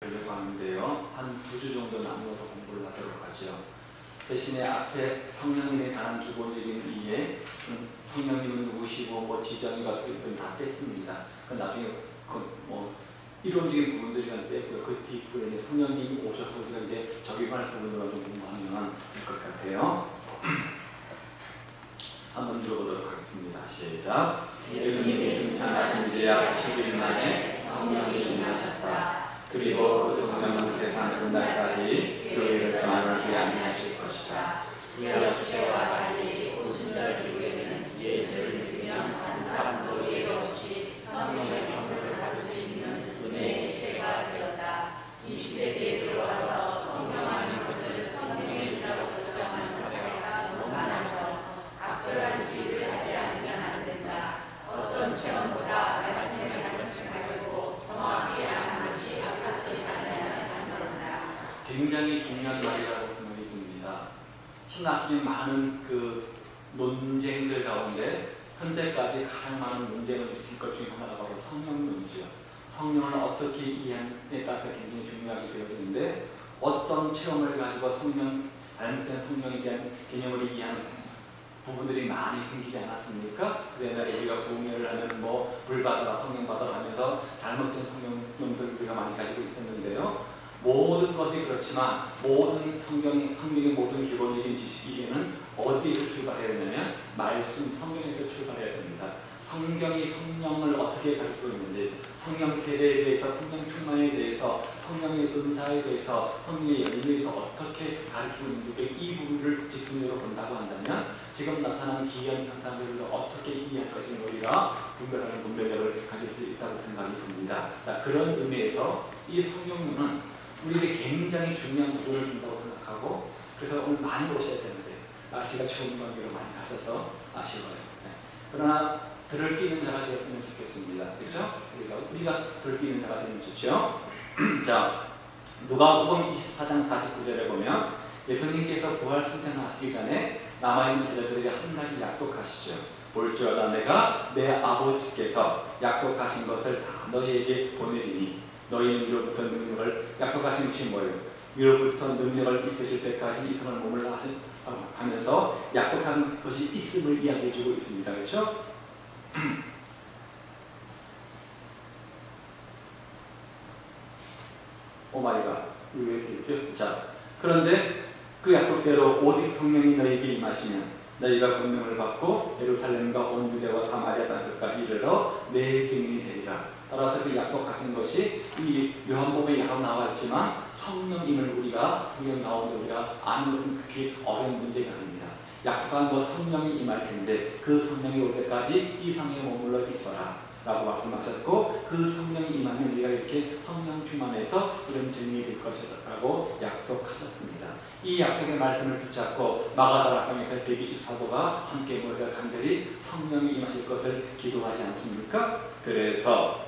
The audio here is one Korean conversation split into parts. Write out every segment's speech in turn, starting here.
하려고 하는데요. 한 2주 정도 나누어서 공부를 하도록 하죠. 대신에 앞에 성령님에 관한 기본적인 이해, 성령님은 누구시고 뭐 지정이가 어떻게 있든 다 뺐습니다. 그 나중에 뭐 이론적인 부분들이 뺐고요. 그 뒷부분에 성령님이 오셔서 우리가 이제 적용할 부분들만 좀 공부하면 될 것 같아요. 한번 들어보도록 하겠습니다. 시작. 예수님이 승천하신 뒤에 10일 만에 성령이 임하셨다. 그리고 그 성령은 세상 끝날까지 교회를 평안하게 안내하실 것이다. 여수제와 달리 오순절 이후에는 예수를 믿으면 한 사람도 예외 없이 성령의 선물을 받을 수 있는 은혜의 시대가 되었다. 이 시대에 들어와서 성령 아닌 것을 성령의 일이라고 주장하는 자가 너무 많아서 각별한 지위를 하지 않으면 안 된다. 어떤 체험보다 말씀의 가르침을 가지고 정확히 아는 것이 아깝지 않아야 한다. 굉장히 중요한 말이라고 생각이 듭니다. 신학적인 많은 그 논쟁들 가운데 현재까지 가장 많은 논쟁을 일으킨 것 중에 하나가 바로 성령 논지요. 성령을 어떻게 이해하느냐에 따라서 굉장히 중요하게 되어지는데, 어떤 체험을 가지고 잘못된 성령에 대한 개념을 이해하는 부분들이 많이 생기지 않았습니까? 그 옛날에 우리가 부흥회를 하면 뭐 불받아라 성령 받아라 하면서 잘못된 성령론들 우리가 많이 가지고 있었는데요. 모든 것이 그렇지만 모든 성경의 모든 기본적인 지식에는 어디에서 출발해야 되냐면 말씀 성경에서 출발해야 됩니다. 성경이 성령을 어떻게 가르치고 있는지, 성령 세례에 대해서, 성령 충만에 대해서, 성령의 은사에 대해서, 성령의 열매에 대해서 어떻게 가르치고 있는지, 이 부분을 집중적으로 본다고 한다면 지금 나타난 기현 현상들을 어떻게 이해할 것인가 우리가 분별하는 분별력을 가질 수 있다고 생각이 듭니다. 자, 그런 의미에서 이 성령론은 우리에게 굉장히 중요한 도움을 준다고 생각하고, 그래서 오늘 많이 오셔야 되는데 날씨가 추운 관계로 많이 가셔서 아쉬워요. 네. 그러나 들을 끼는 자가 되었으면 좋겠습니다. 그렇죠? 우리가 들을 끼는 자가 되면 좋죠? 자, 누가복음 24장 49절에 보면 예수님께서 부활 승천하시기 전에 남아있는 제자들에게 한 가지 약속하시죠. 볼지어다 내가 내 아버지께서 약속하신 것을 다 너희에게 보내리니 너희는 위로부터 능력을, 약속하신 것이 뭐예요? 위로부터 능력을 입혀줄 때까지 이 손을 몸을 하면서 약속한 것이 있음을 이야기해주고 있습니다. 그렇죠? 오마이갓, 왜 이렇게 있죠? 자, 그런데 그 약속대로 오직 성령이 너희에게 임하시면 너희가 권능을 받고 예루살렘과 온 유대와 사마리아 땅끝까지 이르러 내 증인이 되리라. 따라서 그 약속하신 것이 이 요한복음에 여러 나와 있지만 성령임을 우리가 성령 가운데 우리가 아는 것은 그렇게 어려운 문제가 아닙니다. 약속한 것 성령이 임할 텐데 그 성령이 올 때까지 이 성에 머물러 있어라 라고 말씀하셨고, 그 성령이 임하면 우리가 이렇게 성령 충만해서 이런 증인이 될 것이라고 약속하셨습니다. 이 약속의 말씀을 붙잡고 마가다라 강에서 120사도가 함께 모여서 간절히 성령이 임하실 것을 기도하지 않습니까? 그래서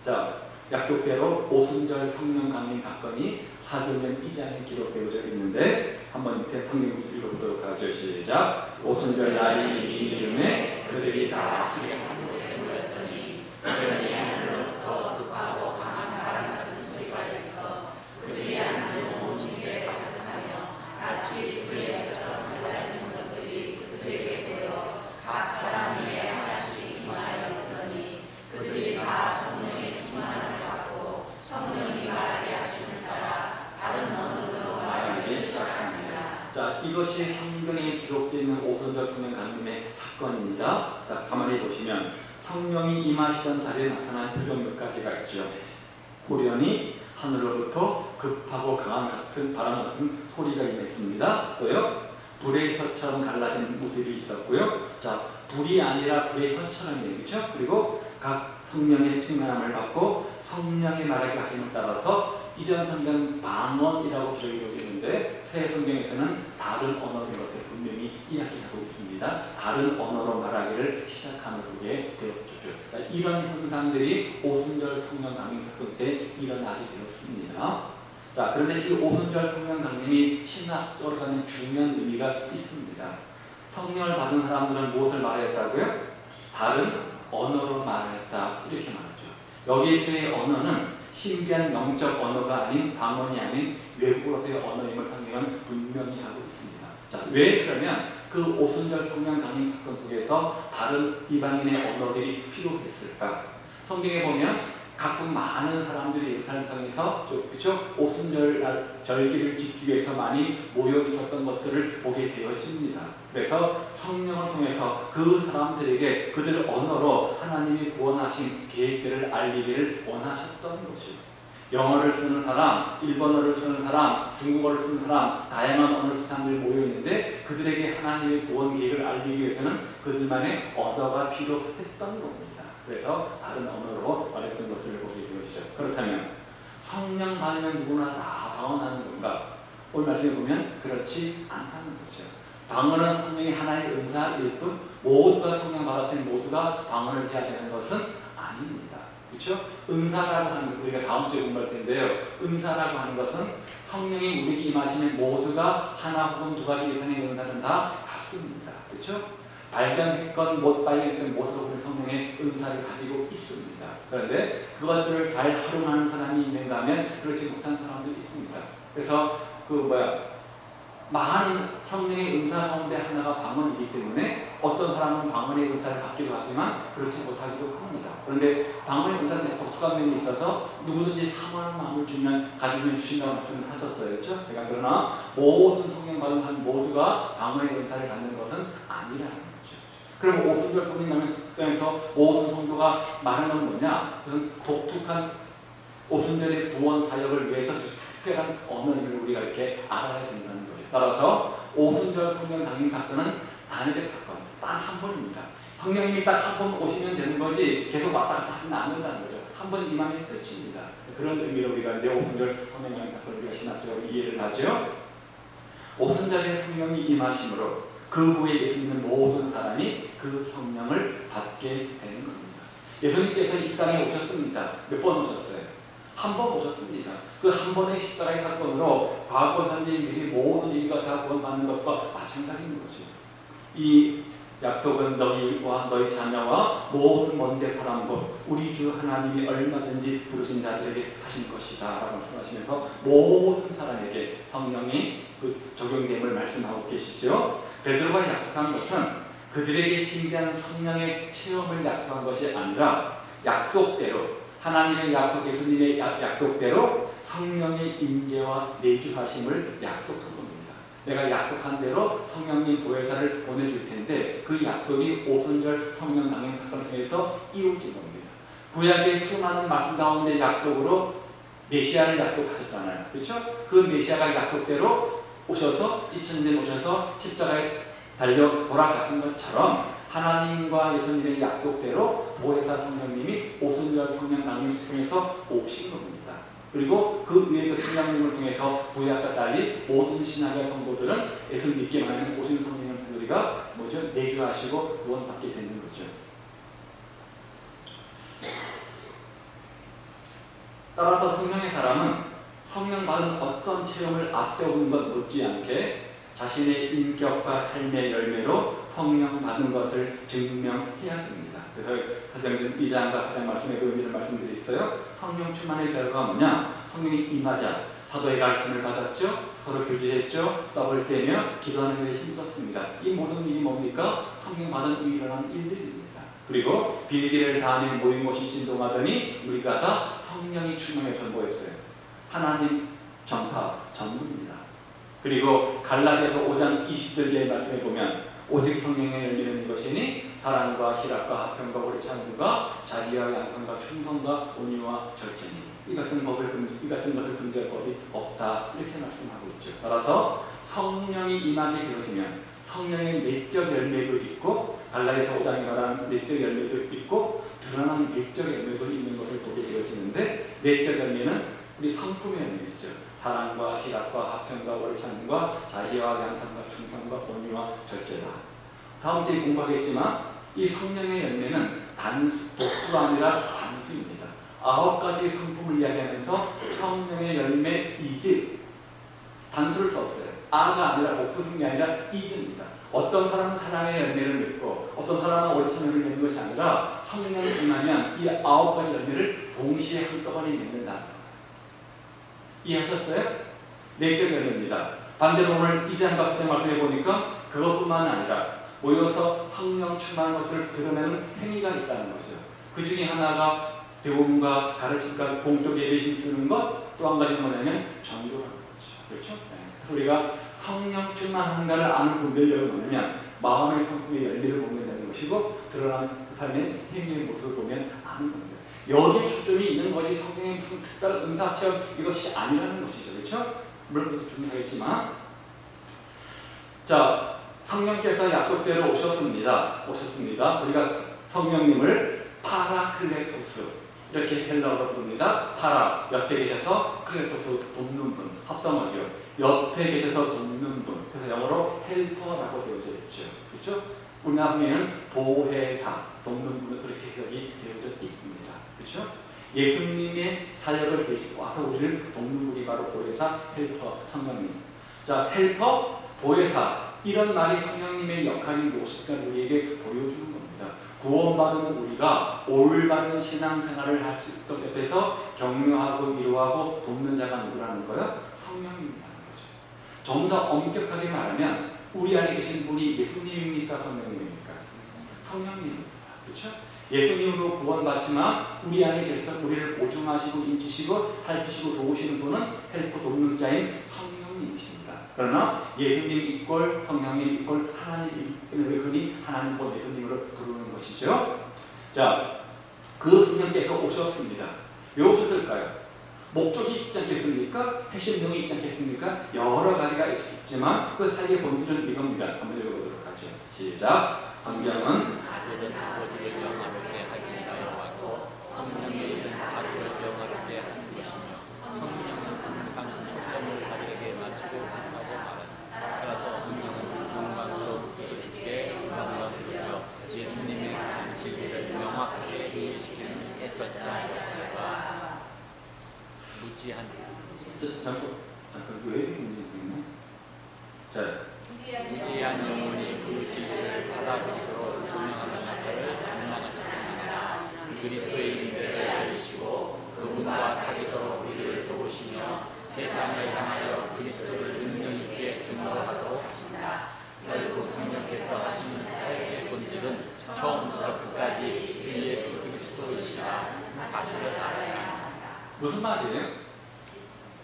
자, 약속대로 오순절 성령 강림 사건이 사도행전 2장에 기록되어져 있는데 한번 밑에 성경 읽어보도록 하죠. 시작. 오순절 날이 이 이름에 그들이 다 집에한 곳에 모였더니 그들이 하늘로부터 극하고 강한 바람 같은 소리가 있어 그들이 앉은 온 집에 가득하며 같이 불에 젖어 달라진 것들이 그들에게 보여 각 사람 위에 하나씩 임하여 있더니 그들이 다 성령의 충만함을 받고 성령이 말하게 하심을 따라 다른 언어로 말하기 시작합니다. 자, 이것이 성경에 기록되어 있는 오순절 성령 강림의 사건입니다. 자, 가만히 보시면 성령이 임하시던 자리에 나타난 표정 몇 가지가 있죠. 호련히 하늘로부터 급하고 강한 같은 바람 같은 소리가 임했습니다. 또요, 불의 혀처럼 갈라진 모습이 있었고요. 자, 불이 아니라 불의 혀처럼이에요. 그렇죠? 그리고 각 성령의 충만함을 받고 성령의 말하게 하심을 따라서 이전 성경 방언이라고 기록이 되어 있는데 새 성경에서는 다른 언어인 것을 분명히 이야기하고 있습니다. 다른 언어로 말하기를 시작하는 게 되었죠. 이런 현상들이 오순절 성령 강림 사건 때 일어나게 되었습니다. 자, 그런데 이 오순절 성령 강림이 신학적으로 가는 중요한 의미가 있습니다. 성령을 받은 사람들은 무엇을 말했다고요? 다른 언어로 말했다, 이렇게 말하죠. 여기서의 언어는 신비한 영적 언어가 아닌 방언이 아닌 외국어로서의 언어임을 성경은 분명히 하고 있습니다. 자, 왜 그러면 그 오순절 성령 강림 사건 속에서 다른 이방인의 언어들이 필요했을까? 성경에 보면 가끔 많은 사람들이 예루살렘 성에서 그렇죠? 오순절 날 절기를 지키기 위해서 많이 모여 있었던 것들을 보게 되어집니다. 그래서 성령을 통해서 그 사람들에게 그들의 언어로 하나님이 구원하신 계획들을 알리기를 원하셨던 거죠. 영어를 쓰는 사람, 일본어를 쓰는 사람, 중국어를 쓰는 사람, 다양한 언어를 쓰는 사람들이 모여 있는데 그들에게 하나님의 구원 계획을 알리기 위해서는 그들만의 언어가 필요했던 겁니다. 그래서 다른 언어로 말했던 것들을 보게 되어지죠. 그렇다면 성령 받으면 누구나 다 방언하는 건가? 오늘 말씀에 보면 그렇지 않다는 거죠. 방언은 성령의 하나의 은사일 뿐 모두가 성령 받았으니 모두가 방언을 해야 되는 것은 아닙니다. 그렇죠? 은사라고 하는 것, 우리가 다음 주에 공부할 텐데요. 은사라고 하는 것은 성령이 우리에게 임하시면 모두가 하나 혹은 두 가지 이상의 은사는 다 같습니다. 그렇죠? 발견했건 못 발견했건 모두가 우리 성령의 은사를 가지고 있습니다. 그런데 그것들을 잘 활용하는 사람이 있는가 하면 그렇지 못한 사람도 있습니다. 그래서 많은 성령의 은사 가운데 하나가 방언이기 때문에 어떤 사람은 방언의 은사를 갖기도 하지만 그렇지 못하기도 합니다. 그런데 방언의 은사는 독특한 면이 있어서 누구든지 사모하는 마음을 가지면 주신다고 말씀을 하셨어요. 그렇죠? 그러나 모든 성령 받은 사람 모두가 방언의 은사를 갖는 것은 아니라는 거죠. 그럼 오순절 성령 특강에서 모든 성도가 말하는 건 뭐냐? 그것은 독특한 오순절의 구원 사역을 위해서 특별한 언어를 우리가 이렇게 알아야 된다는 거죠. 따라서 오순절 성령 강림 사건은 단일의 사건, 단 한 번입니다. 성령님이 딱 한 번 오시면 되는 거지 계속 왔다 갔다 하지는 않는다는 거죠. 한 번 임하면 끝입니다. 그런 의미로 우리가 이제 오순절 성령 강림 사건을 우리가 신학적으로 이해를 하죠. 오순절에 성령이 임하심으로 그 후에 예수 믿는 모든 사람이 그 성령을 받게 되는 겁니다. 예수님께서 이 땅에 오셨습니다. 몇 번 오셨어요? 한 번 오셨습니다. 그 한 번의 십자가의 사건으로 과거, 현재, 미래 모든 인류가 다 구원받는 것과 마찬가지인 거죠. 이 약속은 너희와 너희 자녀와 모든 먼데 사람 곧 우리 주 하나님이 얼마든지 부르신 자들에게 하신 것이다 라고 말씀하시면서 모든 사람에게 성령이 적용됨을 말씀하고 계시죠. 베드로가 약속한 것은 그들에게 신비한 성령의 체험을 약속한 것이 아니라 약속대로 하나님의 약속, 예수님의 약속대로 성령의 임재와 내주하심을 약속한 겁니다. 내가 약속한 대로 성령님 보혜사를 보내줄 텐데 그 약속이 오순절 성령 강림 사건을 통해서 이루어진 겁니다. 구약의 수많은 말씀 가운데 약속으로 메시아를 약속하셨잖아요. 그렇죠? 그 메시아가 약속대로 오셔서 2000년 오셔서 십자가에 달려 돌아가신 것처럼 하나님과 예수님의 약속대로 보혜사 성령님이 오순절 성령 강림을 통해서 오신 겁니다. 그리고 그 위에 그 성령님을 통해서 구약과 달리 모든 신약의 성도들은 예수를 믿기만 하면 오신 성령을 우리가 내주하시고 구원받게 되는 거죠. 따라서 성령의 사람은 성령 받은 어떤 체험을 앞세우는 것 못지않게 자신의 인격과 삶의 열매로 성령 받은 것을 증명해야 됩니다. 그래서 사도행전 2장과 4장 말씀에 그 의미를 말씀드렸어요. 성령 충만의 결과가 뭐냐? 성령이 임하자 사도의 가르침을 받았죠. 서로 교제했죠. 떡을 떼며 기도하는 일에 힘썼습니다. 이 모든 일이 뭡니까? 성령 받은 일어난 일들입니다. 그리고 빌기를 다음에 모인 곳이 진동하더니 우리가 다 성령이 충만해서 뭐했어요? 하나님 전파 전문입니다. 그리고 갈라디아서 5장 20절의 말씀에 보면 오직 성령의 열매는 이것이니 사랑과 희락과 화평과 오래 참음과 자비와 양선과 충성과 온유와 절제니 이 같은 것을 금지할 법이 없다 이렇게 말씀하고 있죠. 따라서 성령이 임하게 되어지면 성령의 내적 열매도 있고 갈라디아서 5장에 말하는 내적 열매도 있고 드러난 내적 열매도 있는 것을 보게 되어지는데 내적 열매는 우리 성품의 열매죠. 사랑과 희락과 화평과 오래 참음과 자비와 양선과 충성과 온유와 절제다. 다음 주에 공부하겠지만 이 성령의 열매는 독수가 아니라 단수입니다. 9가지 성품을 이야기하면서 성령의 열매 이즈 단수를 썼어요. 아가 아니라 복수성이 아니라 이즈입니다. 어떤 사람은 사랑의 열매를 맺고 어떤 사람은 오래 참음을 맺는 것이 아니라 성령이 임하면 이 9가지 열매를 동시에 한꺼번에 맺는다. 이해하셨어요? 내적 열매입니다. 반대로 오늘 이재한 박사님 말씀해 보니까 그것뿐만 아니라 모여서 성령 충만한 것들을 드러내는 행위가 있다는 거죠. 그 중에 하나가 배움과 가르침과 공적 예배에 힘쓰는 것, 또 한 가지는 뭐냐면 전도라는 거죠. 그렇죠? 그래서 우리가 성령 충만한가를 아는 분별력을 놓으면 마음의 성품의 열매를 보면 되는 것이고 드러나는 그 삶의 행위의 모습을 보면 아는 겁니다. 여기에 초점이 있는 것이 성령의 무슨 특별한 은사체험 이것이 아니라는 것이죠. 그렇죠? 물론 그것도 중요하겠지만 자, 성령께서 약속대로 오셨습니다. 우리가 성령님을 파라클레토스 이렇게 헬라어로 부릅니다. 파라, 옆에 계셔서 클레토스 돕는 분, 합성어죠. 옆에 계셔서 돕는 분. 그래서 영어로 헬퍼라고 되어져 있죠. 그렇죠? 우리나라 성경에는 보혜사, 돕는 분은 그렇게 해석이 되어져 있습니다. 그렇죠? 예수님의 사역을 대신고 와서 우리를 돕는 분이 바로 보혜사, 헬퍼, 성령님. 자, 헬퍼, 보혜사 이런 말이 성령님의 역할이 무엇일까 우리에게 보여주는 겁니다. 구원받은 우리가 올바른 신앙생활을 할 수 있도록 옆에서 격려하고 위로하고 돕는 자가 누구라는 거예요? 성령님이라는 거죠. 좀 더 엄격하게 말하면 우리 안에 계신 분이 예수님입니까? 성령님입니까? 성령님입니다. 그렇죠? 예수님으로 구원받지만 우리 안에 계셔서 우리를 보증하시고 인치시고 살피시고 도우시는 분은 헬퍼 돕는 자인 성령님이십니다. 그러나 예수님 이꼴 성령님 이꼴 하나님 흔히 하나님과 예수님으로 부르는 것이죠. 자, 그 성령께서 오셨습니다. 왜 오셨을까요? 목적이 있지 않겠습니까? 핵심용이 있지 않겠습니까? 여러 가지가 있지만 그 사이의 본질은 이겁니다. 한번 읽어보도록 하죠. 시작. 성경은 아들은 아버지를 영화롭게 하기 위하여 왔고 성령의 일은 아들을 영화롭게 하는 것이며 성령은 항상 초점을 아들에게 맞추고 한다고 말한다. 따라서 성령은 영광스러운 구속주께 영광을 돌려 예수님의 진리를 명확하게 이해시키는 애써자 무지한 왜 이렇게 문제가 있나? 자, 무지한 영혼이 그 진리를 받아들이도록 조명하는 역할을 감당하실 것이니라. 그리스도의 임재를 알리시고 그분과 사귀도록 우리를 도우시며 세상을 향하여 그리스도를 능력 있게 증거하도록 하신다. 결국 성령께서 하시는 사역의 본질은 처음부터 끝까지 주 예수 그리스도이시라 사실을 알아야 한다. 무슨 말이에요?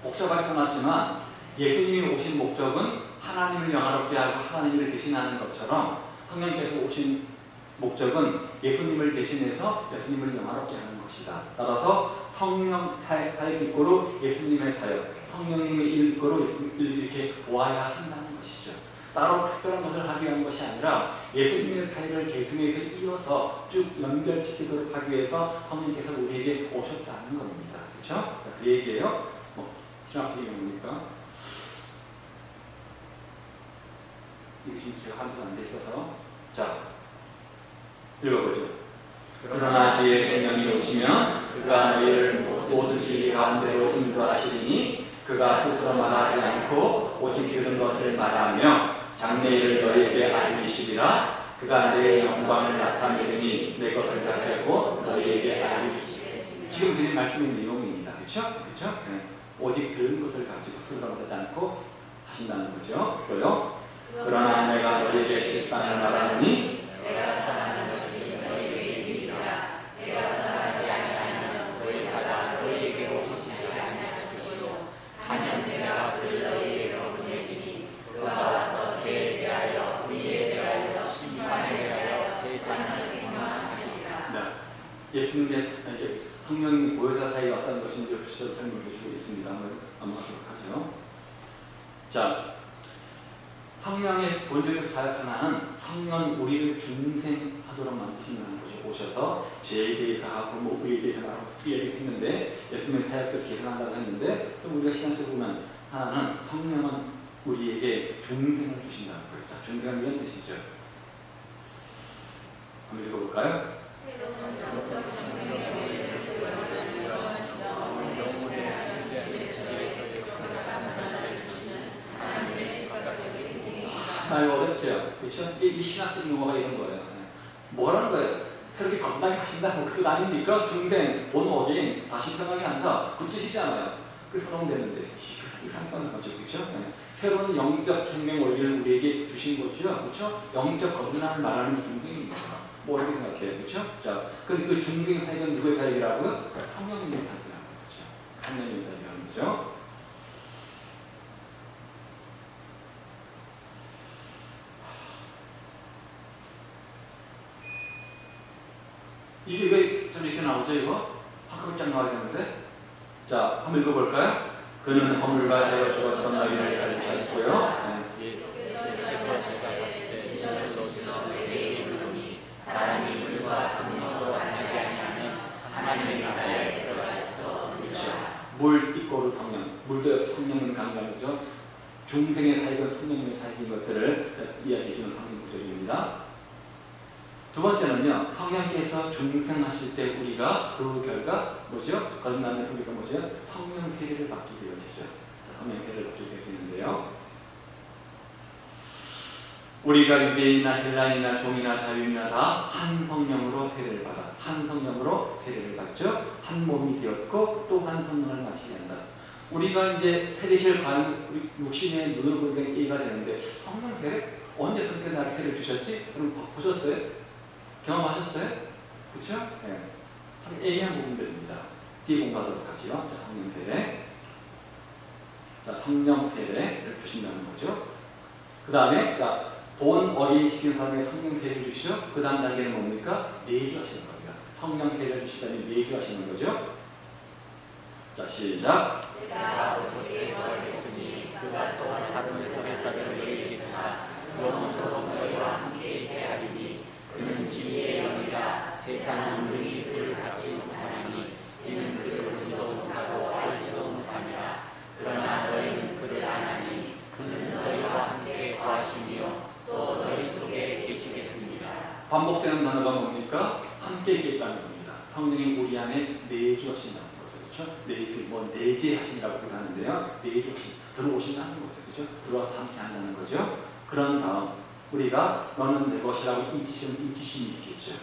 복잡하게 써놨지만 예수님이 오신 목적은 하나님을 영화롭게 하고 하나님을 대신하는 것처럼 성령께서 오신 목적은 예수님을 대신해서 예수님을 영화롭게 하는 것이다. 따라서 성령 사역 이꼬로 예수님의 사역, 성령님의 일 이꼬로 예수님을 이렇게 보아야 한다는 것이죠. 따로 특별한 것을 하기 위한 것이 아니라 예수님의 사역을 계승해서 이어서 쭉 연결시키도록 하기 위해서 성령께서 우리에게 오셨다는 겁니다. 그렇죠? 그 얘기예요. 신학적인 뭡니까? 이거 지금 제가 한도가 안 돼 있어서 자, 읽어보죠. 그러나 주의 성령이 오시면 그가 너희를 모든 길 가운데로 인도하시리니 그가 스스로 말하지 않고 오직 들은 것을 말하며 장래일을 너희에게 알리시리라. 그가 내 영광을 나타내리니 내 것을 가지고 너희에게 알리시리라. 지금 드린 말씀의 내용입니다. 그렇죠? 그렇죠? 네. 오직 들은 것을 가지고 스스로 말하지 않고 하신다는 거죠. 그래요? 그러나 내가 너희에게 실상을 말하노니 내가 나타나는 것이 너희에게 이르리라. 내가 나타나지 아니하면 너희사가 너희에게로 오시지 아니할 것이요 하면 내가 그를 너희에게로 보내리니 그가 와서 죄에 대하여 의에 대하여 심판에 대하여 세상을 증언하시리라. 네. 예수님의 성령님 보혜사 사이에 어떤 것인지 official 설명해 주고 있습니다. 한번 하도록 하죠. 자, 성령의 본질적 사역 하나는 성령 우리를 중생하도록 만드신다는 것이 오셔서 죄에 대해서 하고 뭐 의에 대해서 하고 얘기했는데 예수님의 사역도 계승한다고 했는데 또 우리가 신앙적으로 보면 하나는 성령은 우리에게 중생을 주신다는 거예요. 자, 중생은 이런 뜻이죠. 한번 읽어볼까요? 아, 이거 어렵죠? 그렇죠? 이 신학적 용어가 이런 거예요. 뭐라는 거예요? 새롭게 건강히 하신다 뭐 그 뜻 아닙니까? 중생, 본 어린 다시 태어나게 한다 그 뜻이잖아요. 그래서 그러면 되는데 이상한 거죠, 그렇죠? 네. 새로운 영적 생명 원리를 우리에게 주신 거죠, 그렇죠? 영적 건강을 말하는 중생입니다. 뭐 이렇게 생각해요, 그렇죠? 자, 그 중생 사역은 누구의 사역이라고요? 성령님의 사역이라는 거죠. 성령님의 사역이라는 거죠. 이게 왜 좀 이렇게 나오죠, 이거? 한꺼번에 쫙 나와야 되는데. 자, 한번 읽어볼까요? 그는 허물과 죄로 죽었던 너희를 가르쳤고요. 사람이 물과 성령으로 만나지 아니하면 하나님의 나라에 들어갈 수 없느니라. 물 이꼬르 성령, 물도 성령을 강조하는 거죠. 중생의 사역은 성령님의 사역인 것들을 이야기해주는 성경 구절입니다. 두 번째는요, 성령께서 중생하실 때 우리가 그 결과 뭐죠? 거듭나는 속에서 뭐죠? 성령 세례를 받게 되어지죠. 성령 세례를 받게 되어지는데요. 우리가 유대인이나 헬라인이나 종이나 자유인이나 다 한 성령으로 세례를 받아. 한 성령으로 세례를 받죠. 한 몸이 되었고 또 한 성령을 마치게 한다. 우리가 이제 세례실 과연 우리 육신의 눈으로 보니까 이해가 되는데 성령 세례? 언제 그렇게 나 세례를 주셨지? 여러분 보셨어요? 경험하셨어요? 그렇죠? 네. 참 애매한 부분들입니다. 뒤에 공부하도록 하죠. 자, 성령 세례. 자, 성령 세례를 주신다는 거죠. 그 다음에 본 어린 시킨 사람에게 성령 세례를 주시죠. 그 다음 단계는 뭡니까? 내주하시는 겁니다. 성령 세례를 주시다니 내주하시는 거죠. 자, 시작. 내가 어저께 구하겠으니 그가 또한 다른 회사를 너희에게 주사 영원토록 너희와 함께 있게 하리니 그는 진리의 영이라 세상은 능히 그를 받지 못하나니 이는 그를 보지도 못하고 알지도 못하니라. 그러나 너희는 그를 아나니 그는 너희와 함께 거하시며 또 너희 속에 계시겠습니다. 반복되는 단어가 뭡니까? 함께 있겠다는 겁니다. 성령이 우리 안에 내주하신다는 거죠. 그렇죠? 내주, 뭐 내재하신다고 하는데요. 내주하신, 들어오신다는 거죠. 그렇죠? 들어와서 함께 한다는 거죠. 그런 다음 우리가 너는 내 것이라고 인치심이 있겠죠.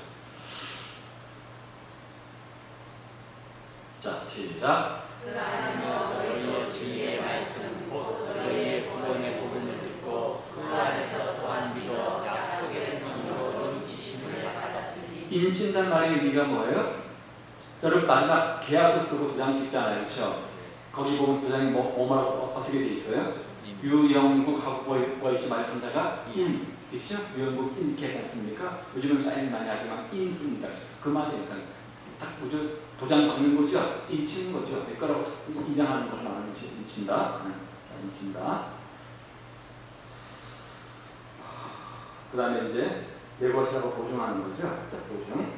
자, 시작. 그 안에서 너희의 진리의 말씀 곧 너희의 구원의 복음을 듣고 그 안에서 또한 믿어 약속의 성령으로 인치심을 받았으니. 인친단 말의 의미가 뭐예요? 여러분 마지막 계약서 쓰고 도장 찍잖아요, 그렇죠? 거기 보면 도장이 뭐라고 어떻게 돼 있어요? 유영국하고 뭐 있죠? 말편자가 인, 그렇죠? 유영국 인 이렇게 하지 않습니까? 요즘은 사인 많이 하지만 인 씁니다. 그 말이니까 딱 뭐죠? 도장 박는 거죠? 인치는 거죠. 내 거라고 인정하는 것을 말하는 거죠. 인친다. 인친다. 그 다음에 이제 내 것이라고 보증하는 거죠. 자, 보증.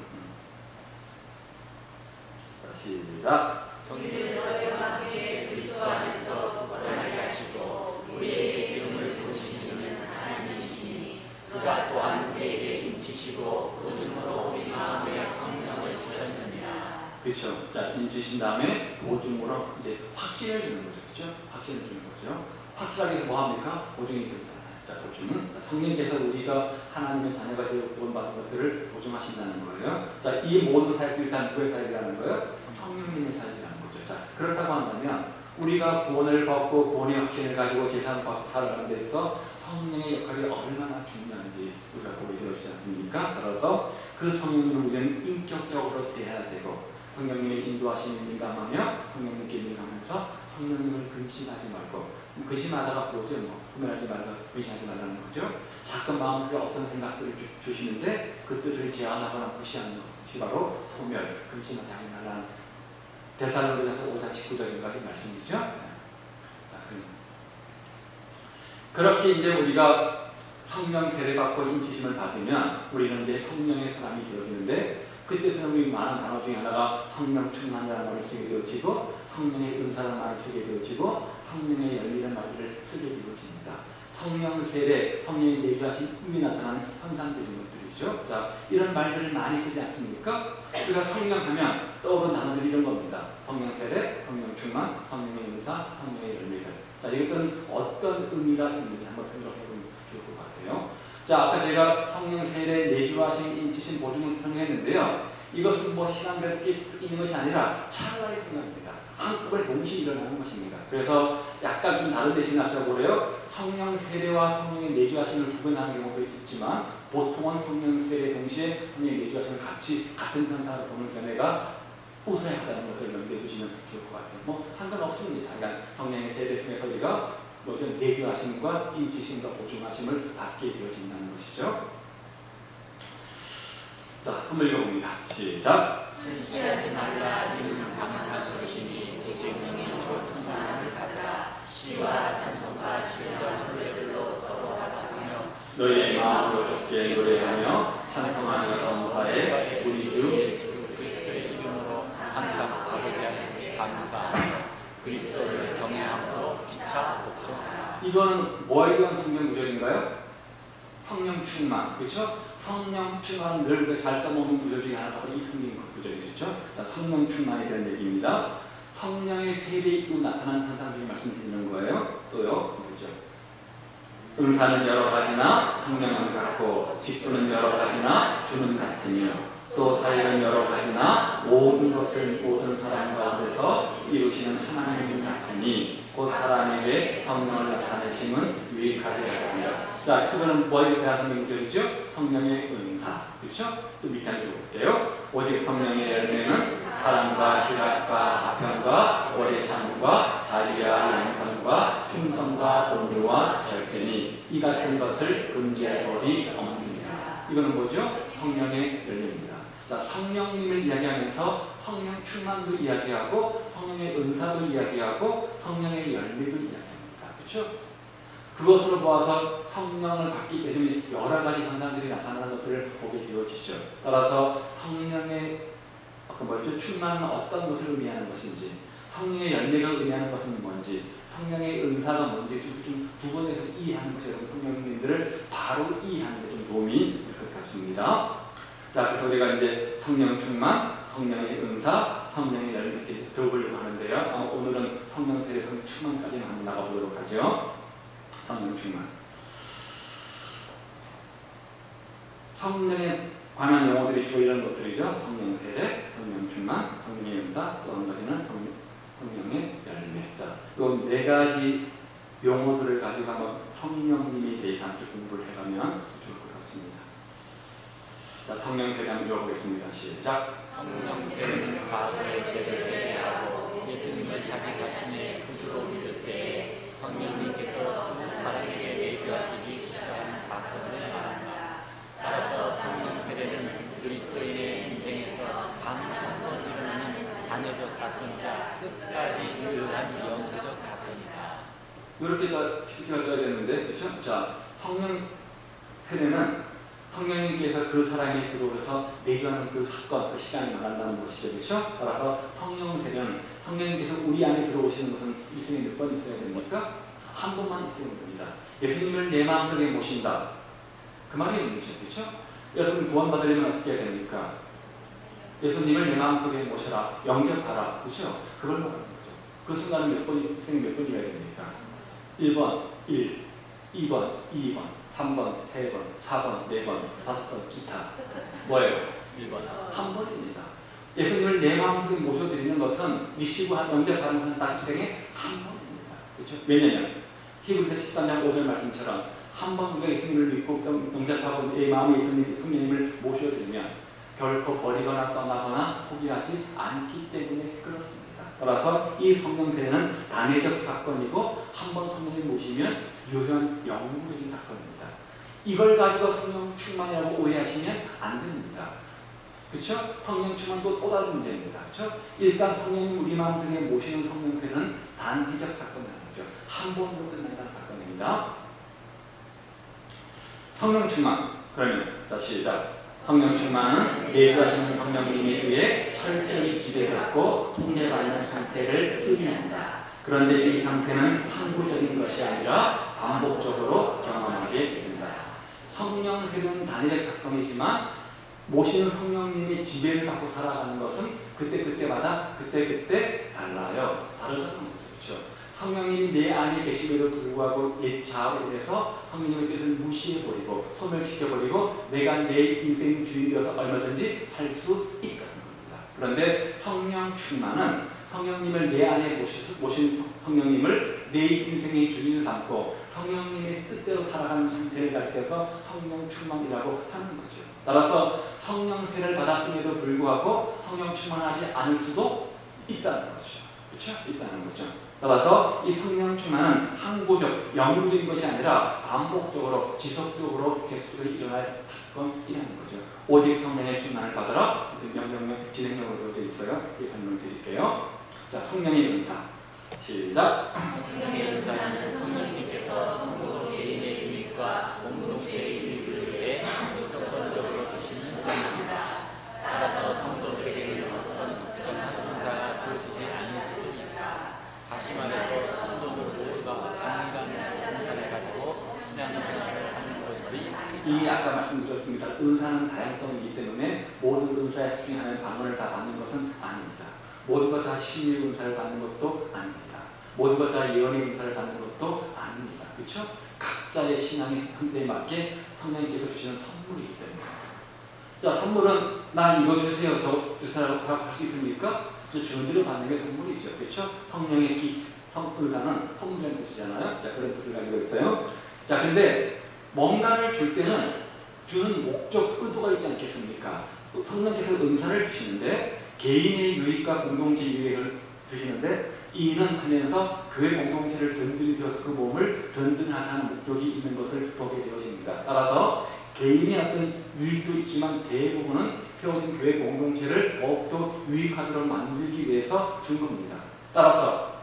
자, 시작. 성령을 너희와 함께 그리스도 안에서 굳건하게 하시고 우리에게 기름을 부으신 이는 하나님이시니 그가 또한 우리에게 인치시고 보증으로 우리 마음에 성령을 주셨느니라. 그렇죠. 자, 인치신 다음에 보증으로 이제 확신을 주는 거죠. 그렇죠? 확신을 주는 거죠. 확실하게 해서 뭐 합니까? 보증이 됩니다. 자, 보증은 성령께서 우리가 하나님의 자녀가 되어 구원받은 것들을 보증하신다는 거예요. 자, 이 모든 사역들이 다 누구의 사역이라는 거예요? 성령님의 사역이라는 거죠. 자, 그렇다고 한다면 우리가 구원을 받고 구원의 확신을 가지고 재산을 받고 살아가는 데 있어 성령의 역할이 얼마나 중요한지 우리가 보게 되었지 않습니까? 따라서 그 성령님을 우리는 인격적으로 대해야 되고 성령님의 인도하심을 민감하며 성령님께 민감해서 성령님을 근심하지 말고 근심하다가 보죠. 구별하지 말고 근심하지 말라는 거죠. 자꾸 마음속에 어떤 생각들을 주시는데 그 뜻을 제한하거나 무시하는 것이 바로 소멸, 근심하지 말라는 데살로니가서 5장 19절인가 이 말씀이죠. 자, 그렇게 이제 우리가 성령 세례받고 인치심을 받으면 우리는 이제 성령의 사람이 되어지는데 그때서는 우리 많은 단어 중에 하나가 성령 충만이라는 말을 쓰게 되어지고 성령의 은사라는 말을 쓰게 되어지고 성령의 열리는 말들을 쓰게 되어집니다. 성령 세례, 성령이 내주하신 힘이 나타나는 현상들인 것들이죠. 자, 이런 말들을 많이 쓰지 않습니까? 우리가 성령하면 떠오르는 단어들이 이런 겁니다. 성령 세례, 성령 충만, 성령의 은사, 성령의 열매들. 자, 이것들은 어떤 의미가 있는지 한번 생각해 보면 좋을 것 같아요. 자, 아까 제가 성령 세례 내주하심 인치심 보증을 설명했는데요. 이것은 뭐 시간별로 있는 것이 아니라 차라리 성령입니다. 한꺼번에 동시에 일어나는 것입니다. 그래서 약간 좀 다른 대신 앞서보래요. 성령 세례와 성령의 내주하심을 구분하는 경우도 있지만 보통은 성령 세례 동시에 성령의 내주하심을 같이 같은 현상을 보는 견해가 우세하다는 것을 염두에 두시면 좋을 것 같아요. 뭐 상관없습니다. 그러니까 성령의 세례 중에서 우리가 모든 내주하심과 인치심과 보증하심을 받게 되어진다는 것이죠. 자, 한번 읽어봅니다. 시작. 술 취하지 말라. 이는 방탕한 소리시니 오직 성인 좋은 성만을 받으라. 시와 찬송과 시와 노래들로 서로 화답하며 너희의 마음으로 주께 노래하며 찬송하며 감사해 우리 주 예수 그리스도의 이름으로 항상 아버지께 감사하며 그리스도를 경외함으로 피차 복종하라. 이거는 뭐에 대한 성경 구절인가요? 성령 충만, 그렇죠? 성령 충만 늘 잘 써먹는 구절 중에 하나가 바로 이 성경 구절이죠. 성령 충만에 대한 얘기입니다. 성령의 세례 이후 나타나는 현상들을 말씀드리는 거예요. 또요, 그렇죠? 은사는 여러 가지나 성령은 같고 직분은 여러 가지나 주는 같으며 또 사역은 여러 가지나 모든 것을 모든 사람 가운데서 이루시는 하나님이 같으니 곧 사람에게 성령을 나타내심은 유익하게 하리라. 자, 이거는 뭐에 대한 성경 구절이죠? 성령의 은사, 그렇죠? 또 밑에 읽어볼게요. 오직 성령의 열매는 사랑과 희락과 화평과 오래 참음과 자비와 양선과 충성과 온유와 절제니 이 같은 것을 금지할 법이 없느니라. 이거는 뭐죠? 성령의 열매입니다. 자, 성령님을 이야기하면서 성령 충만도 이야기하고 성령의 은사도 이야기하고 성령의 열매도 이야기합니다. 그렇죠? 그것으로 보아서 성령을 받기 때문에 여러 가지 현상들이 나타나는 것들을 보게 되어지죠. 따라서 성령의 충만은 어떤 것을 의미하는 것인지, 성령의 열매가 의미하는 것은 뭔지, 성령의 은사가 뭔지 좀 구분해서 이해하는 것이 여러분 성령님들을 바로 이해하는 데 좀 도움이 될 것 같습니다. 자, 그래서 우리가 이제 성령 충만, 성령의 은사, 성령의 열매 이렇게 들어보려고 하는데요. 오늘은 성령 세례, 성령 충만까지만 한번 나가보도록 하죠. 성령 충만. 성령에 관한 용어들이 주로 이런 것들이죠. 성령 세례, 성령 충만, 성령의 은사, 또 한 가지는 성령의 열매. 자, 이 네 가지 용어들을 가지고 한번 성령님에 대해서 함께 공부를 해가면 좋을 것 같습니다. 자, 성령 세례 한번 읽어보겠습니다. 시작. 성령 세례는 과거의 죄를 회개하고 예수님을 자기 자신의 구주로 믿을 때에 성령님께서 두 사람에게 내주하시기 시작하는 사건을 말합니다. 따라서 성령 세례는 그리스도인의 인생에서 반복적으로 일어나는 자녀적 사건이자 끝까지 유효한 영구적 사건이다. 이렇게 다 표시가 되는데, 그렇죠? 자, 성령 세례는 성령님께서 그 사람이 들어오셔서 내주하는 그 사건, 그 시간이 말한다는 것이죠. 그렇죠? 따라서 성령 세례는 성령님께서 우리 안에 들어오시는 것은 일생에 몇 번 있어야 됩니까? 한 번만 있으면 됩니다. 예수님을 내 마음속에 모신다. 그 말이 뭐죠? 그렇죠? 여러분 구원받으려면 어떻게 해야 됩니까? 예수님을 내 마음속에 모셔라. 영접하라. 그렇죠? 그걸 말하는 거죠. 그 순간은 몇 번, 일생에 몇 번이어야 됩니까? 1번, 1, 2번, 2번, 3번, 3번, 4번, 4번, 5번, 기타. 뭐예요? 1번. 한 번입니다. 예수님을 내 마음속에 모셔드리는 것은 미시고 영접하는 것은 딱 일생에 한 번입니다. 그렇죠? 왜냐면 히브리서 13장 5절 말씀처럼 한 번 우리가 예수님을 믿고 영접하고 내 마음에 예수님을 모셔드리면 결코 버리거나 떠나거나 포기하지 않기 때문에 그렇습니다. 따라서 이 성령 세례는 단회적 사건이고 한 번 성령을 모시면 유효한 영구적인 사건입니다. 이걸 가지고 성령 충만이라고 오해하시면 안 됩니다. 그렇죠? 성령 충만도 또 다른 문제입니다. 그렇죠? 일단 성령님 우리 마음속에 모시는 성령 세례는 단회적 사건이라는 거죠. 한 번도 끝나는 사건입니다. 성령 충만. 그러면 다시 시작. 성령 충만은 내주하시는 성령님에 의해 철저히 지배받고 통제받는 상태를 의미한다. 그런데 이 상태는 항구적인 것이 아니라 반복적으로 경험하게 된다. 성령 세례는 단일의 사건이지만 모시는 성령님의 지배를 받고 살아가는 것은 그때그때마다 그때그때 달라요. 다르다는 거죠. 그렇죠? 성령님이 내 안에 계심에도 불구하고 옛 자아로 인해서 성령님의 뜻을 무시해버리고 소멸시켜버리고 내가 내 인생 주인이 되어서 얼마든지 살 수 있다는 겁니다. 그런데 성령 충만은 성령님을 내 안에 모신 성령님을 내 인생의 주인을 삼고 성령님의 뜻대로 살아가는 상태를 가리켜서 성령 충만이라고 하는 거죠. 따라서 성령 세례를 받았음에도 불구하고 성령 충만하지 않을 수도 있다는 거죠. 그렇죠? 있다는 거죠. 따라서 이 성령 충만은 항구적, 영구적인 것이 아니라 반복적으로, 지속적으로 계속적으로 일어날 사건이라는 거죠. 오직 성령의 충만을 받아라. 명령령 진행령으로 되어 있어요. 이 설명을 드릴게요. 자, 성령의 은사. 시작. 성령의 은사는 성령님께서 성도 개인의 유익과 공동체의 유익을 위해 무조건적으로 주시는 은사입니다. 따라서 성도들에게는 어떤 특정한 은사가 주어지지 않을 수 있다. 다시 말해서 성도들 모두가 동일한 은사를 가지고 신앙생활을 하는 것이 이 아까 말씀드렸습니다. 은사는 다양성이기 때문에 모든 은사에 합당하는 방언을 다 받는 것은 아닙니다. 모두가 다 신의 은사를 받는 것도 아닙니다. 모두가 다 예언의 은사를 받는 것도 아닙니다. 그렇죠? 각자의 신앙의 형태에 맞게 성령님께서 주시는 선물이기 때문에. 자, 선물은 나 이거 주세요, 저 주세요라고 할 수 있습니까? 저 주는 대로 받는 게 선물이죠. 그렇죠? 성령의 은사는 선물이라는 뜻이잖아요. 자, 그런 뜻을 가지고 있어요. 자, 근데 뭔가를 줄 때는 주는 목적, 의도가 있지 않겠습니까? 성령께서 은사를 주시는데 개인의 유익과 공동체 유익을 주시는데 이는 하면서 교회 공동체를 든든히 되어서 그 몸을 든든하게 하는 목적이 있는 것을 보게 되어집니다. 따라서 개인의 어떤 유익도 있지만 대부분은 세워진 교회 공동체를 더욱더 유익하도록 만들기 위해서 준 겁니다. 따라서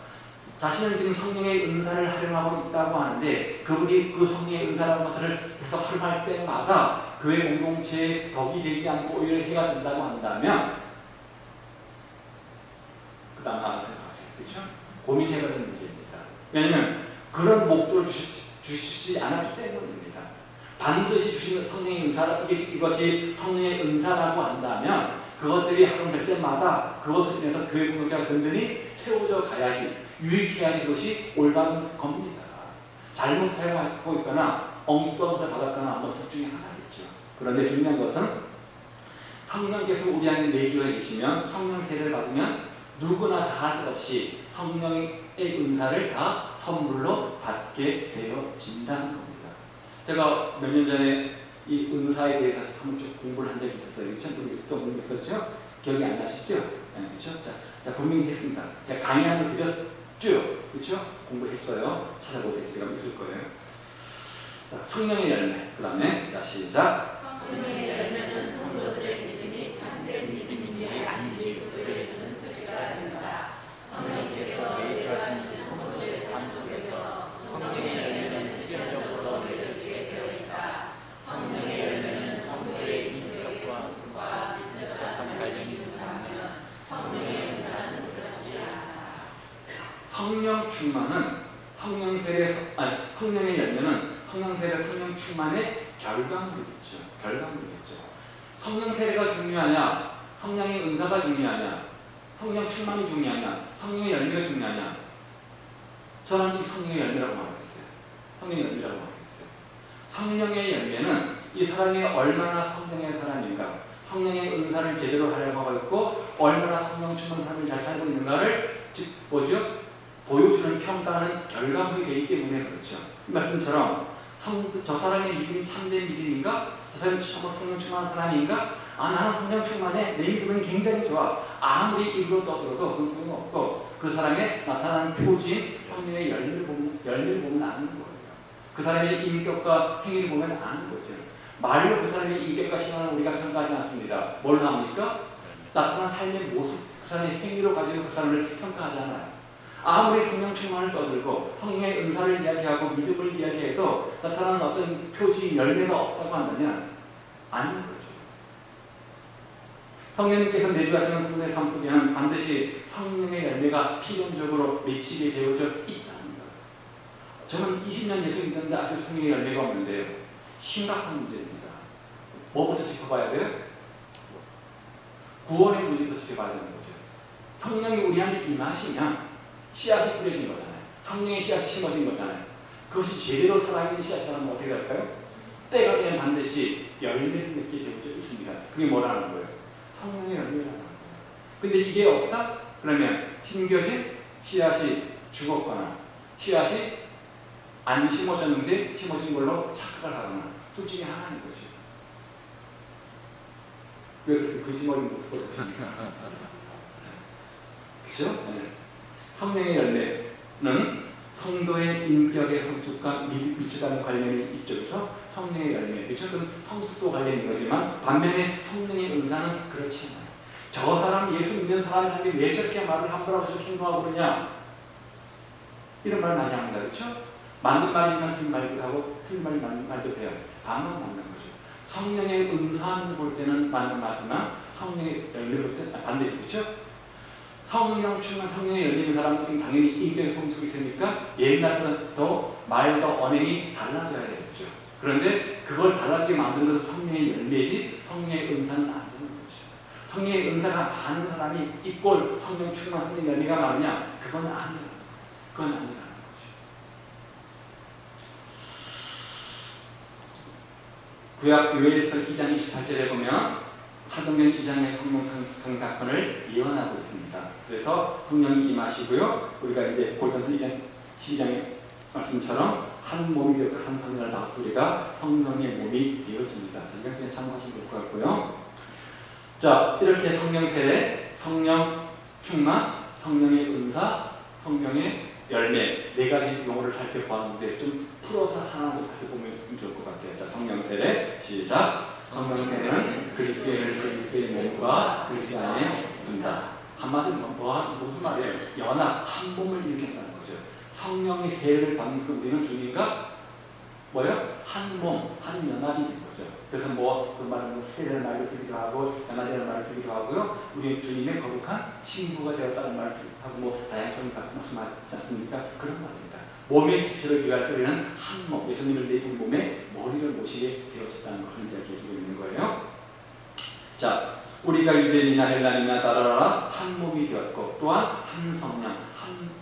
자신은 지금 성령의 은사를 활용하고 있다고 하는데 그분이 그 성령의 은사라는 것을 계속 활용할 때마다 교회 공동체에 덕이 되지 않고 오히려 해가 된다고 한다면 그 다음 알아서 생각하세요. 그렇죠? 고민해봐야 하는 문제입니다. 왜냐하면 그런 목적을 주시지 않았기 때문입니다. 반드시 주시는 성령의 은사, 이것이 성령의 은사라고 한다면 그것들이 활용될 때마다 그것을 인해서 교회 공동체가 든든히 세워져 가야지, 유익해야지 그것이 올바른 겁니다. 잘못 사용하고 있거나 엉뚱한 것을 받았거나 뭐 둘 중에 하나겠죠. 그런데 중요한 것은 성령께서 우리 안에 내주어 계시면 성령 세례를 받으면 누구나 다 할 것 없이 성령의 은사를 다 선물로 받게 되어진다는 겁니다. 제가 몇 년 전에 이 은사에 대해서 한번 쭉 공부를 한 적이 있었어요. 또 공부했었죠? 기억이 안 나시죠? 네, 그렇죠? 자, 분명히 했습니다. 제가 강의 한번 드렸죠? 그렇죠? 공부했어요. 찾아보세요. 제가 있을 거예요. 자, 성령의 열매. 그 다음에 자, 시작. 성령의 열매는 성도들의 믿음이 참된 믿음인지 아닌지 드러내주는 표지가 됩니다. 성령께서 예표하신 성도들의 삶 속에서 성령의 열매는 필연적으로 맺어지게 되어 있다. 성령의 열매는 성도의 인격과 승과 밀접한 관련이 있다면 성령의 은사는 그렇지 않다. 성령 충만은 성령 세례, 성령의 열매는 성령 세례, 성령 충만의 결과물이겠죠. 결과물이겠죠. 성령 세례가 중요하냐, 성령의 은사가 중요하냐, 성령 충만이 중요하냐, 성령의 열매가 중요하냐. 저는 이 성령의 열매라고 말하겠어요. 성령의 열매라고 말하겠어요. 성령의 열매는 이 사람이 얼마나 성령의 사람인가, 성령의 은사를 제대로 하려고 있고 얼마나 성령 충만한 삶을 잘 살고 있는가를 보여주는 평가하는 결과물이 되기 때문에 그렇죠. 이 말씀처럼 저 사람의 믿음이 참된 믿음인가? 저 사람이 성령 충만한 사람인가? 나는 성령 충만해. 내 믿음은 굉장히 좋아. 아무리 입으로 떠들어도 그건 소용없고 그 사람의 나타나는 표지인 성령의 열매를 보면 아는 거예요. 그 사람의 인격과 행위를 보면 아는 거죠. 말로 그 사람의 인격과 신앙을 우리가 평가하지 않습니다. 뭘로 합니까? 나타난 삶의 모습, 그 사람의 행위로 가지고 그 사람을 평가하잖아요. 아무리 성령 충만을 떠들고 성령의 은사를 이야기하고 믿음을 이야기해도 나타나는 어떤 표지 열매가 없다고 한다면 아닌 거죠. 성령님께서 내주하시는 성도의 삶 속에는 반드시 성령의 열매가 필연적으로 맺히게 되어져 있답니다. 저는 20년 예수 믿는데 아직 성령의 열매가 없는데요. 심각한 문제입니다. 뭐부터 짚어봐야 돼요? 구원의 문제부터 짚어봐야 되는 거죠. 성령이 우리 안에 임하시면 씨앗이 뿌려진 거잖아요. 성령의 씨앗이 심어진 거잖아요. 그것이 제대로 살아있는 씨앗이라면 어떻게 될까요? 때가 되면 반드시 열매를 맺게 되어 있습니다. 그게 뭐라는 거예요? 성령의 열매라는 거예요. 근데 이게 없다? 그러면 심겨진 씨앗이 죽었거나 씨앗이 안 심어졌는데 심어진 걸로 착각을 하거나 둘 중에 하나인 거죠. 왜 그렇게 거짓말인 모습을 보십니까? 그렇죠? 네. 성령의 열매는 성도의 인격의 성숙과 밀접한 관련이 있죠. 그래서 성령의 열매, 그건 성숙도 관련인 거지만 반면에 성령의 은사는 그렇지 않아요. 저 사람 예수 믿는 사람한테 왜 저렇게 말을 함부로 하고 저렇게 행동하고 그러냐? 이런 말 많이 합니다. 그렇죠? 맞는 말이지만 틀린 말이기도 하고 틀린 말도 돼요. 반만 맞는 거죠. 성령의 은사를 볼 때는 맞는 말이지만 성령의 열매를 볼 때는 반대죠. 그렇죠? 성령 충만 성령의 열리는 사람은 당연히 인격의 성숙이 있으니까 옛날보다 더 말도 언행이 달라져야 되겠죠. 그런데 그걸 달라지게 만드는 것은 성령의 열매지 성령의 은사는 안 되는 거죠. 성령의 은사가 많은 사람이 이꼴 성령 충만 성령의 열매가 많으냐? 그건 아니에요. 그건 아니라는 거죠. 구약 요엘서 2장 28절에 보면 사도행전 2장의 성령 강사건을 예언하고 있습니다. 그래서 성령이 임하시고요. 우리가 이제 골로새 2장 12장의 말씀처럼 한 몸이 되어 한 성령을 낳아서 우리가 성령의 몸이 되어집니다. 저희가 그냥 참고하시면 될 것 같고요. 자, 이렇게 성령 세례, 성령 충만, 성령의 은사, 성령의 열매 네 가지 용어를 살펴보았는데 좀 풀어서 하나 더 살펴보면 좋을 것 같아요. 자, 성령 세례 시작. 성령 세례는 그리스도의 몸과 그리스도 안에 둔다. 한마디로 무슨 말이에요? 연합, 한 몸을 일으킨다는 거죠. 성령의 세례를 받으면서 우리는 주님과 뭐요? 한 몸, 한 연합이 된 거죠. 그래서 그 말은 세례를 말로 쓰기도 하고 연합이라는 말을 쓰기도 하고요. 우리 주님의 거룩한 신부가 되었다는 말을 쓰기도 하고 다양성을 말씀하지 않습니까? 그런 말입니다. 몸의 지체를 위할 때 우리는 한 몸, 예수님을 내린 몸에 머리를 모시게 되어졌다는 것을 이야기해주고 있는 거예요. 자, 우리가 유대인이나 헬라인이나 따라라 한 몸이 되었고 또한 한 성령,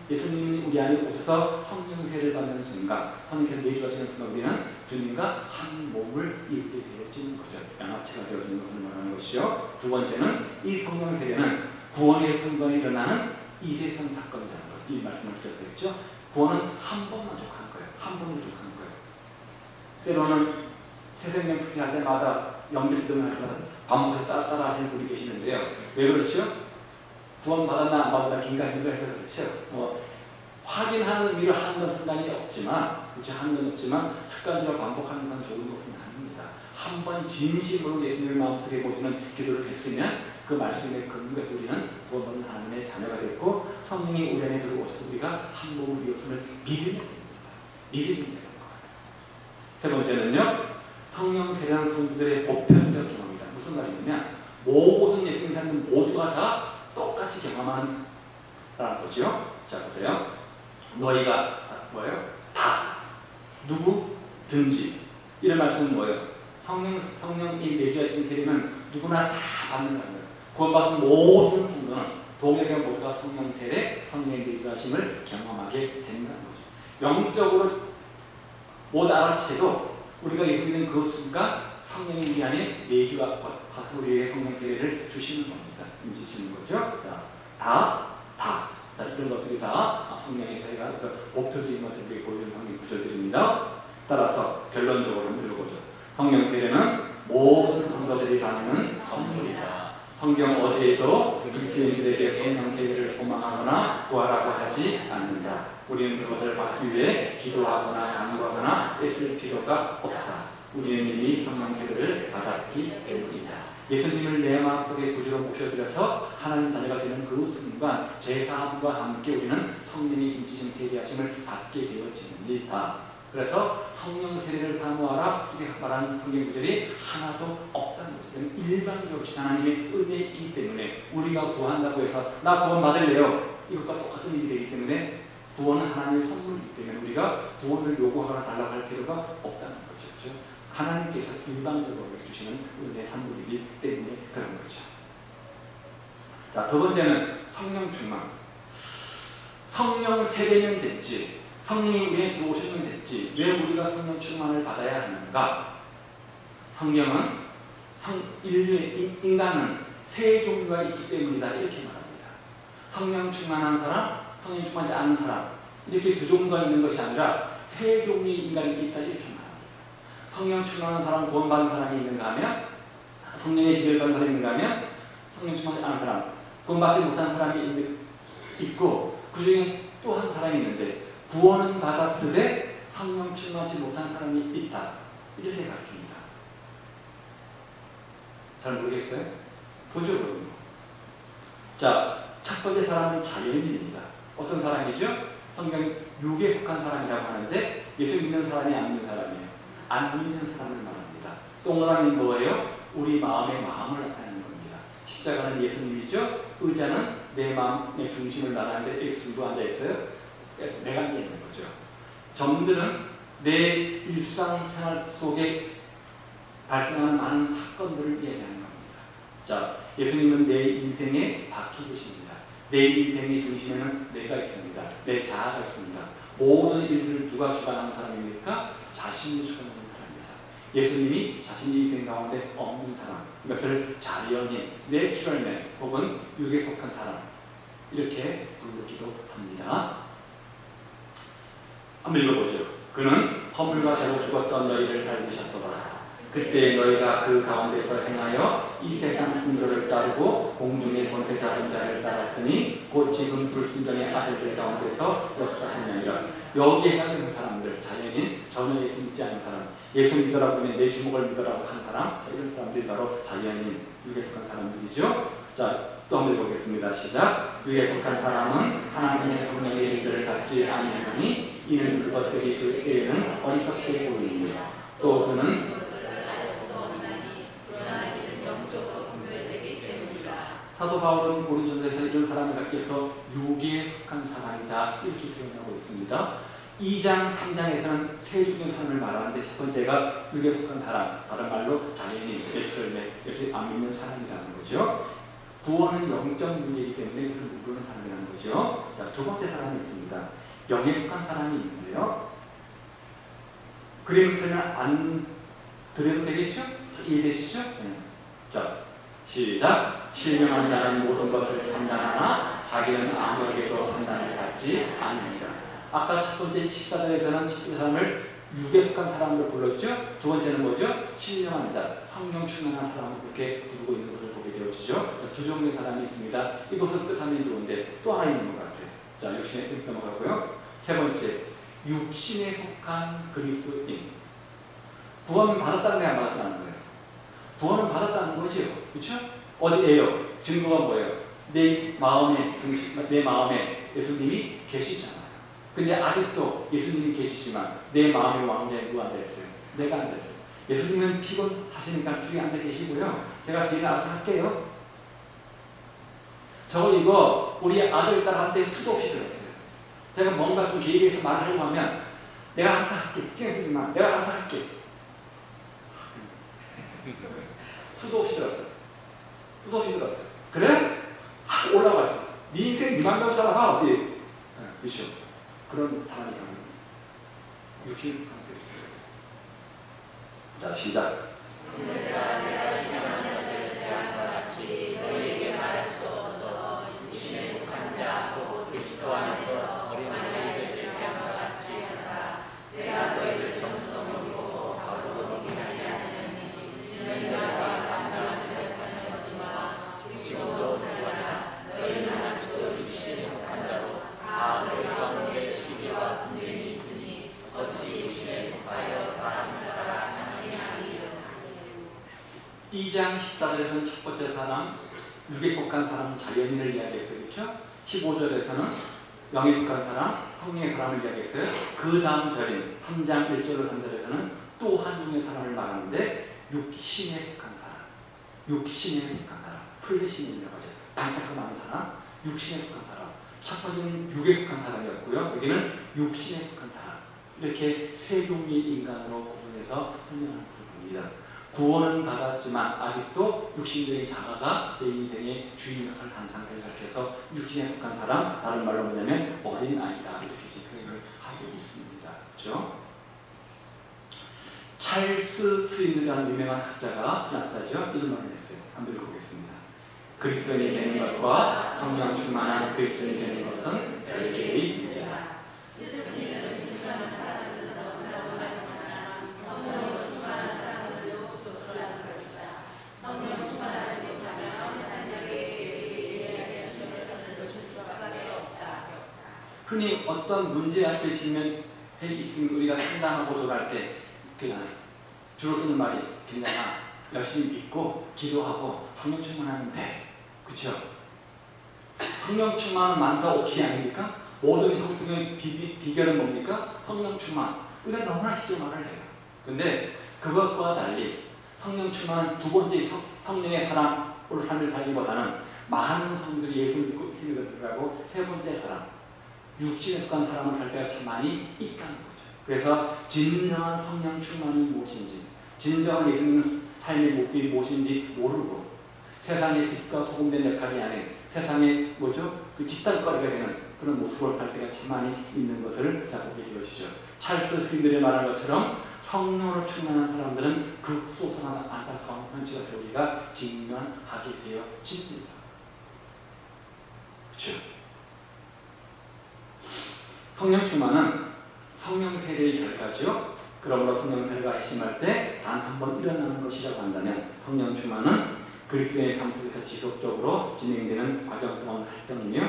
예수님이 우리 안에 오셔서 성령 세례를 받는 순간, 성령 세례를 내주하시는 순간 우리는 주님과 한 몸을 이루게 되어지는 거죠. 연합체가 되어지는 것을 말하는 것이요. 두 번째는 이 성령 세례는 구원의 순간에 일어나는 이례성 사건이라는 것. 이 말씀을 드렸었죠. 구원은 한 번만 족한 거예요. 한 번만 족한 거예요. 때로는 새생명 축제할 때마다 영접 기도를 할 때마다 반복해서 따라 하시는 분이 계시는데요. 왜 그렇죠? 구원 받았나 안 받았나 긴가민가 해서 그렇죠. 확인하는 의미로 하는 건 상관이 없지만, 그렇죠? 하는 건 없지만 습관적으로 반복하는 건 좋은 것은 아닙니다. 한 번 진심으로 예수님을 마음속에 모시는 기도를 했으면 그 말씀에 근거해서 우리는 구원받는 하나님의 자녀가 됐고 성령이 우리 안에 들어오셔서 우리가 한 몸을 이었음을 믿으면 됩니다. 믿으면 되는 거예요. 세 번째는요, 성령 세례는 성도들의 보편적 경험이다. 무슨 말이냐면 모든 예수님 사람들 모두가 다 똑같이 경험하는 라는 거죠. 자, 보세요. 너희가 뭐예요? 다 누구든지 이런 말씀은 뭐예요? 성령이 내주하신 세례는 누구나 다 받는 거예요. 구원받은 모든 성도는 동일하게 모두가 성령 세례, 성령의 내주하심을 경험하게 된다는 거죠. 영적으로 못 알아채도 우리가 예수 믿는 그 순간 성령이 우리 안에 내주하고 우리의 성령 세례를 주시는 겁니다. 주시는 거죠. 자, 이런 것들이 다 성령의 세례가 목표적인 것들이 보여주는 성경 구절들입니다. 따라서 결론적으로 한번 읽어보죠. 성령 세례는 모든 성도들이 받는 선물이다. 성경 어디에도 그리스도인들에게 성령 세례를 소망하거나 구하라고 하지 않는다. 우리는 그것을 받기 위해 기도하거나 간구하거나 애쓸 필요가 없다. 우리는 이미 성령 세례를 받았기 때문이다. 예수님을 내 마음속에 구주로 모셔드려서 하나님 자녀가 되는 그 순간 제사함과 함께 우리는 성령의 인치심 세례하심을 받게 되어집니다. 그래서 성령 세례를 사모하라 이렇게 말하는 성경 구절이 하나도 없다는 거죠. 일반적으로 하나님의 은혜이기 때문에 우리가 구한다고 해서 나 구원 받을래요. 이것과 똑같은 일이 되기 때문에 구원은 하나님의 선물이기 때문에 우리가 구원을 요구하거나 달라고 할 필요가 없다는 거죠. 그렇죠? 하나님께서 일방적으로 주시는 은혜의 선물이기 때문에 그런 거죠. 자, 두 번째는 성령 충만. 성령 세례면 됐지. 성령이 우리에 들어오시면 됐지. 왜 우리가 성령 충만을 받아야 하는가? 성경은 인간은 세 종류가 있기 때문이다 이렇게 말합니다. 성령 충만한 사람, 성령 충만하지 않은 사람 이렇게 두 종류가 있는 것이 아니라 세 종류의 인간이 있다 이렇게 말합니다. 성령 충만한 사람, 구원받은 사람이 있는가 하면 성령의 지배를 받는 사람이 있는가 하면 성령 충만하지 않은 사람, 구원받지 못한 사람이 있고 그 중에 또 한 사람이 있는데 구원은 받았으되 성령 충만하지 못한 사람이 있다 이렇게 가르칩니다. 잘 모르겠어요? 보죠 그럼. 자, 첫 번째 사람은 자연인입니다. 어떤 사람이죠? 성경 6에 속한 사람이라고 하는데 예수 믿는 사람이 안 믿는 사람이에요. 안 믿는 사람을 말합니다. 동그라미는 뭐예요? 우리 마음의 마음을 나타내는 겁니다. 십자가는 예수님이죠. 의자는 내 마음의 중심을 나타내는데 예수 누구 앉아있어요? 내가 앉아있는 거죠. 점들은 내 일상생활 속에 발생하는 많은 사건들을 이야기하는 겁니다. 자, 예수님은 내 인생의 바퀴 계십니다. 내 인생의 중심에는 내가 있습니다. 내 자아가 있습니다. 모든 일들을 누가 주관하는 사람입니까? 자신이 주관하는 사람입니다. 예수님이 자신의 인생 가운데 없는 사람, 이것을 자연인, 내추럴맨 혹은 육에 속한 사람 이렇게 부르기도 합니다. 한번 읽어보죠. 그는 허물과 죄로 죽었던 너희를 살리셨도다. 그때 너희가 그 가운데서 행하여 이 세상 풍조를 따르고 공중의 권세 잡은 자를 따랐으니 곧 지금 불순종의 아들들 가운데서 역사하느니라. 여기에 해당되는 사람들, 자연인, 전혀 예수 믿지 않는 사람, 예수 믿으라고 하면 내 주먹을 믿으라고 한 사람, 이런 사람들이 바로 자연인, 육에 속한 사람들이죠. 자, 또 한번 읽어보겠습니다. 시작. 육에 속한 사람은 하나님의 성령의 일들을 받지 아니하니 이는 그것들이 그에게는 어리석게 보이며 또 그는 사도 바울은 고린도전서에서 이런 사람을 갖기 위해서 육에 속한 사람이다 이렇게 표현하고 있습니다. 2장, 3장에서는 세 종류의 사람을 말하는데 첫 번째가 육에 속한 사람, 다른 말로 자연인, 예수를 안 믿는 사람이라는 거죠. 구원은 영적 문제이기 때문에 그것을 모르는 사람이라는 거죠. 자, 두 번째 사람이 있습니다. 영에 속한 사람이 있는데요. 그림을 안 드려도 되겠죠? 이해되시죠? 네. 자, 시작. 신령한 자는 모든 것을 판단하나 자기는 아무에게도 판단을 받지 않느니라. 아까 첫 번째 14절에서는 10대 사람을 육에 속한 사람으로 불렀죠. 두 번째는 뭐죠? 신령한 자, 성령 충만한 사람을 그렇게 부르고 있는 것을 보게 되어지죠. 두 종류의 사람이 있습니다. 이것을 뜻하면 좋은데 또 하나 있는 것 같아요. 자, 육신에 넘어가고요. 세 번째, 육신에 속한 그리스도인. 구원 받았다는 게 안 받았다는 거예요. 구원은 받았다는 거죠. 그렇죠? 어디에요? 증거가 뭐예요? 내 마음에 예수님이 계시잖아요. 근데 아직도 예수님이 계시지만 내 마음의 왕래에 누가 앉아있어요? 내가 앉아있어요. 예수님은 피곤하시니까 뒤에 앉아 계시고요. 제가 뒤에 알아서 할게요. 이거 우리 아들, 딸한테 수도 없이 들었어요. 제가 뭔가 좀 계획해서 말을 하려고 하면 내가 알아서 할게. 신경 쓰지 마. 내가 알아서 할게. 수도 없이 들었어요. 수도 없이 들었어요. 그래? 확 올라가죠. 네 인생 네 맘대로 살아봐 어디? 그렇죠. 그런 사람이 육신에 속한 그리스도. 자, 시작. 내가 신앙한 자들을 대한 것 같이 너희에게 말할 수 없어서 육신에 속한 자 곧 그리스도 안에서 어린아이들을 대한 것 같이 한다. 내가 너희를 정성으로 보고 바로 너희가 하지 않으니 너희가 당당한 자를 사셨으나 지금도 달라 너희는 아직도 육신에 속한 자로 다 너희 가운데 시기와 분쟁이 있으니 어찌 육신에 속하여 사람을 따라 하느냐니. 2장 14절에서는 첫 번째 사람, 육에 속한 사람 자연인을 이야기했어요. 그렇죠? 15절에서는 영에 속한 사람, 성령의 사람을 이야기했어요. 그 다음 절인 3장 1절로 3절에서는 또 한 종의 사람을 말하는데 육신에 속한 사람, 육신에 속한 사람, 플래시맨이라고 하죠. 반짝거리는 사람, 육신에 속한 사람. 첫 번째는 육에 속한 사람이었고요. 여기는 육신에 속한 사람. 이렇게 세 종류의 인간으로 구분해서 설명하는 부분입니다. 구원은 받았지만 아직도 육신적인 자아가 내 인생의 주인 역할을 한 상태를 가리켜서 육신에 속한 사람, 다른 말로 뭐냐면 어린아이다 이렇게 지표를 하고 있습니다. 그렇죠? 찰스 스윈이라는 유명한 학자가 신학자죠. 이런 말을 했어요. 한번 읽어보겠습니다. 그리스도인이 되는 것과 성령 충만한 그리스도인이 되는 것은 별개의 문제다. 흔히 어떤 문제 앞에 직면해 있으면 우리가 상담하고 돌아갈 때 주로 쓰는 말이 그냥 열심히 믿고 기도하고 성령 충만하면 돼. 그렇죠? 성령 충만은 만사 오키 아닙니까? 모든 형통의 비결은 뭡니까? 성령 충만. 우리가 너무나 쉽게 말을 해요. 근데 그것과 달리 성령 충만은 두 번째 성령의 사람으로 삶을 살기보다는 많은 성도들이 예수 믿고 있으라고 세 번째 사람, 육신에 속한 사람을 살 때가 참 많이 있다는 거죠. 그래서 진정한 성령 충만이 무엇인지, 진정한 예수 믿는 삶의 모습이 무엇인지 모르고 세상의 빛과 소금된 역할이 아닌 세상의 그 집단거리가 되는 그런 모습으로 살 때가 참 많이 있는 것을 보게 되어지죠. 찰스 스윈들이 말한 것처럼 성령으로 충만한 사람들은 그 소소한 안타까운 현실을 우리가 직면하게 되어집니다. 그렇죠? 성령 충만은 성령 세례의 결과죠. 그러므로 성령 세례가 핵심할 때 단 한 번 일어나는 것이라고 한다면 성령 충만은 그리스도의 삶 속에서 지속적으로 진행되는 과정 동안 활동이며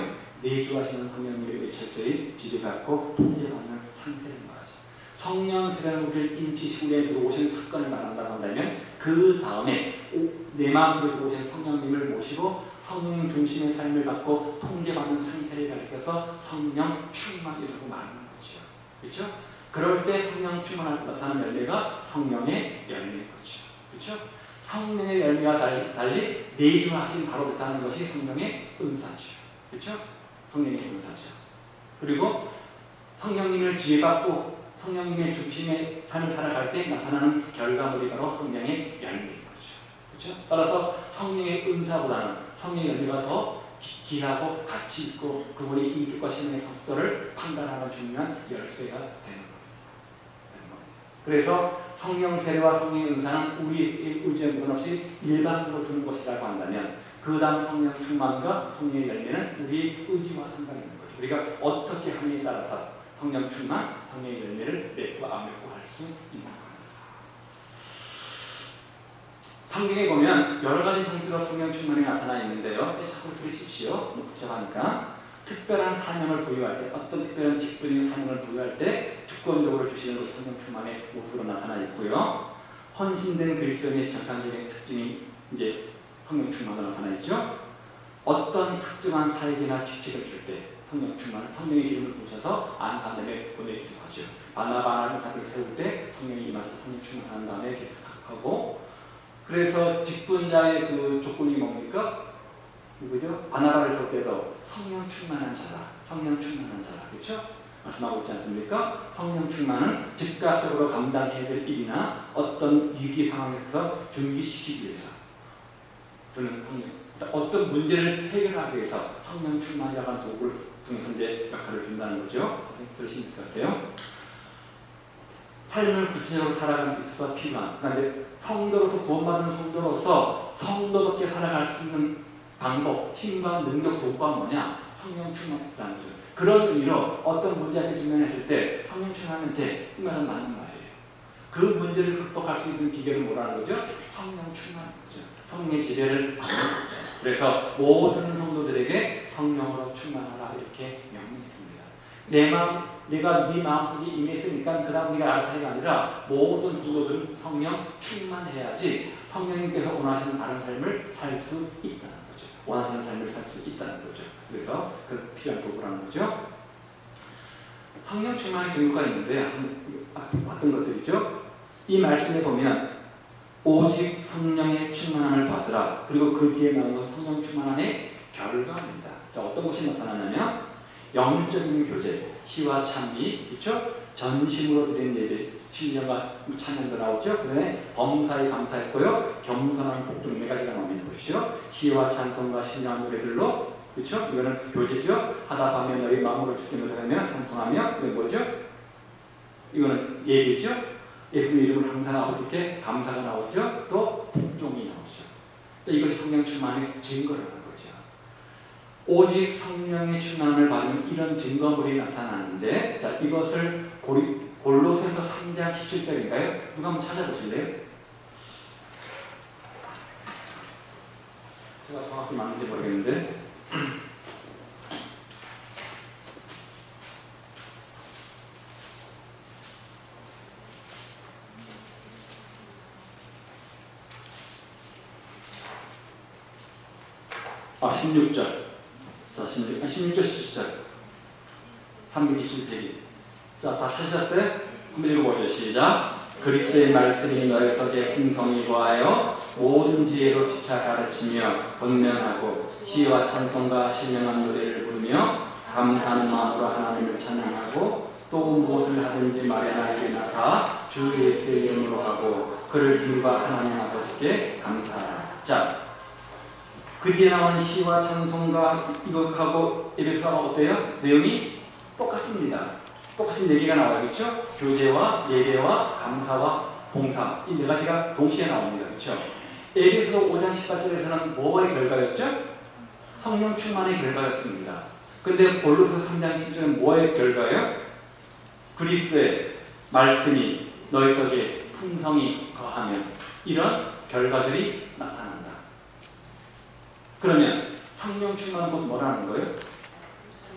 내주하시는 성령님에게 철저히 지배받고 통제받는 상태를 말하죠. 성령 세례는 우리를 인치시구에 들어오신 사건을 말한다고 한다면 그 다음에 내 마음속에 들어오신 성령님을 모시고 성령 중심의 삶을 갖고 통제받는 상태를 가리켜서 성령 충만이라고 말하는 거죠. 그렇죠? 그럴 때 성령 충만할 때 나타나는 열매가 성령의 열매인 거죠. 그렇죠? 성령의 열매와 달리 내주하신 바로 나타나는 것이 성령의 은사죠. 그렇죠? 성령의 은사죠. 그리고 성령님을 지혜받고 성령님의 중심의 삶을 살아갈 때 나타나는 결과물이 바로 성령의 열매인 거죠. 그렇죠? 따라서 성령의 은사보다는 성령의 열매가 더 귀하고 가치 있고 그분의 인격과 신앙의 성숙도를 판단하는 중요한 열쇠가 되는 겁니다. 그래서 성령 세례와 성령의 은사는 우리의 의지에 무관없이 일반적으로 주는 것이라고 한다면 그 다음 성령 충만과 성령의 열매는 우리의 의지와 상관이 있는 거죠. 우리가 어떻게 하느냐에 따라서 성령 충만, 성령의 열매를 맺고 안 맺고 할 수 있는 겁니다. 성경에 보면 여러 가지 형태로 성령 충만이 나타나 있는데요. 자꾸 들으십시오. 너무 복잡하니까. 특별한 사명을 부여할 때, 어떤 특별한 직분의 사명을 부여할 때 주권적으로 주시는 것이 성령 충만의 모습으로 나타나 있고요. 헌신된 그리스도인의 정상적인 특징이 이제 성령 충만으로 나타나 있죠. 어떤 특정한 사역이나 직책을 줄 때 성령 충만, 성령의 기름을 부으셔서 안산됨에 보내기도 하죠. 바나바라는 사역을 세울 때 성령이 임하셔서 성령 충만한 다음에 하고, 그래서 직분자의 그 조건이 뭡니까? 누구죠? 바나바를 세울 때도 성령 충만한 자라, 성령 충만한 자라, 그렇죠? 말씀하고 있지 않습니까? 성령 충만은 즉각적으로 감당해야 될 일이나 어떤 위기 상황에서 준비시키기 위해서 또는 어떤 문제를 해결하기 위해서 성령 충만이라고 하는 도구를 통해서 이제 역할을 준다는 거죠. 들으시는 것 같아요. 삶을 구체적으로 살아가는 데 있어서 필요한, 그러니까 성도로서 구원받은 성도로서 성도답게 살아갈 수 있는 방법, 힘과 능력, 도구가 뭐냐? 성령 충만이라는 거죠. 그런 의미로 어떤 문제에 직면했을 때 성령 충만하면 돼. 이 말은 맞는 말이에요. 그 문제를 극복할 수 있는 기계는 뭐라는 거죠? 성령 충만인 거죠. 성령의 지배를 받는 거죠. 그래서 모든 성도들에게 성령으로 충만하라 이렇게 명령했습니다. 내가 네 마음속에 임했으니까 그 다음 네가 알아서 해가 아니라 모든 성도들은 성령 충만해야지 성령님께서 원하시는 다른 삶을 살 수 있다는 거죠. 원하시는 삶을 살 수 있다는 거죠. 그래서 그 필요한 도구라는 거죠. 성령 충만의 종류가 있는데 어떤 것들이죠? 이 말씀에 보면 오직 성령의 충만함을 받으라. 그리고 그 뒤에 나오는 것 성령 충만함의 결과입니다. 자, 어떤 것이 나타나냐면 영적인 교제, 시와 찬미, 그렇죠? 전심으로 드린 예배, 신령과 찬양도 나오죠. 그다음에 범사에 감사했고요. 겸손한 복종 네 가지가 나옵니다. 보십시오. 시와 찬송과 신령한 노래들로, 그렇죠? 이거는 교제죠. 하다 밤에 너희 마음으로 주께 노래하며 찬송하며, 이건 뭐죠? 이거는 예배죠. 예수님 이름을 항상 아버지께 감사가 나오죠. 또 복종이 나오죠. 이것이 성령 충만의 증거라는 거죠. 오직 성령의 충만을 받으면 이런 증거물이 나타나는데, 자, 이것을 골로새서 3장 17절인가요? 누가 한번 찾아보실래요? 제가 정확히 맞는지 모르겠는데. 아, 16절. 자, 16절, 17절. 327페이지. 자, 다 찾으셨어요? 한번 읽어보죠. 시작. 그리스도의 말씀이 너희 속에 풍성히 거하여 모든 지혜로 피차 가르치며 권면하고 시와 찬송과 신령한 노래를 부르며 감사하는 마음으로 하나님을 찬양하고 또 무엇을 하든지 말에나 일에나 다 주 예수의 이름으로 하고 그를 힘과 하나님 아버지께 감사하라. 자, 그 뒤에 나오는 시와 찬송과 이것하고 에베소가 어때요? 내용이 똑같습니다. 똑같은 얘기가 나와요. 그렇죠? 교제와 예배와 감사와 봉사, 이 네 가지가 동시에 나옵니다. 그렇죠? 에베소 5장 18절에서는 뭐의 결과였죠? 성령 충만의 결과였습니다. 근데 골로새 3장 10절은 뭐의 결과예요? 그리스도의 말씀이 너희 속에 풍성히 거하며 이런 결과들이 나타난다. 그러면 성령 충만은 곧 뭐라는 거예요?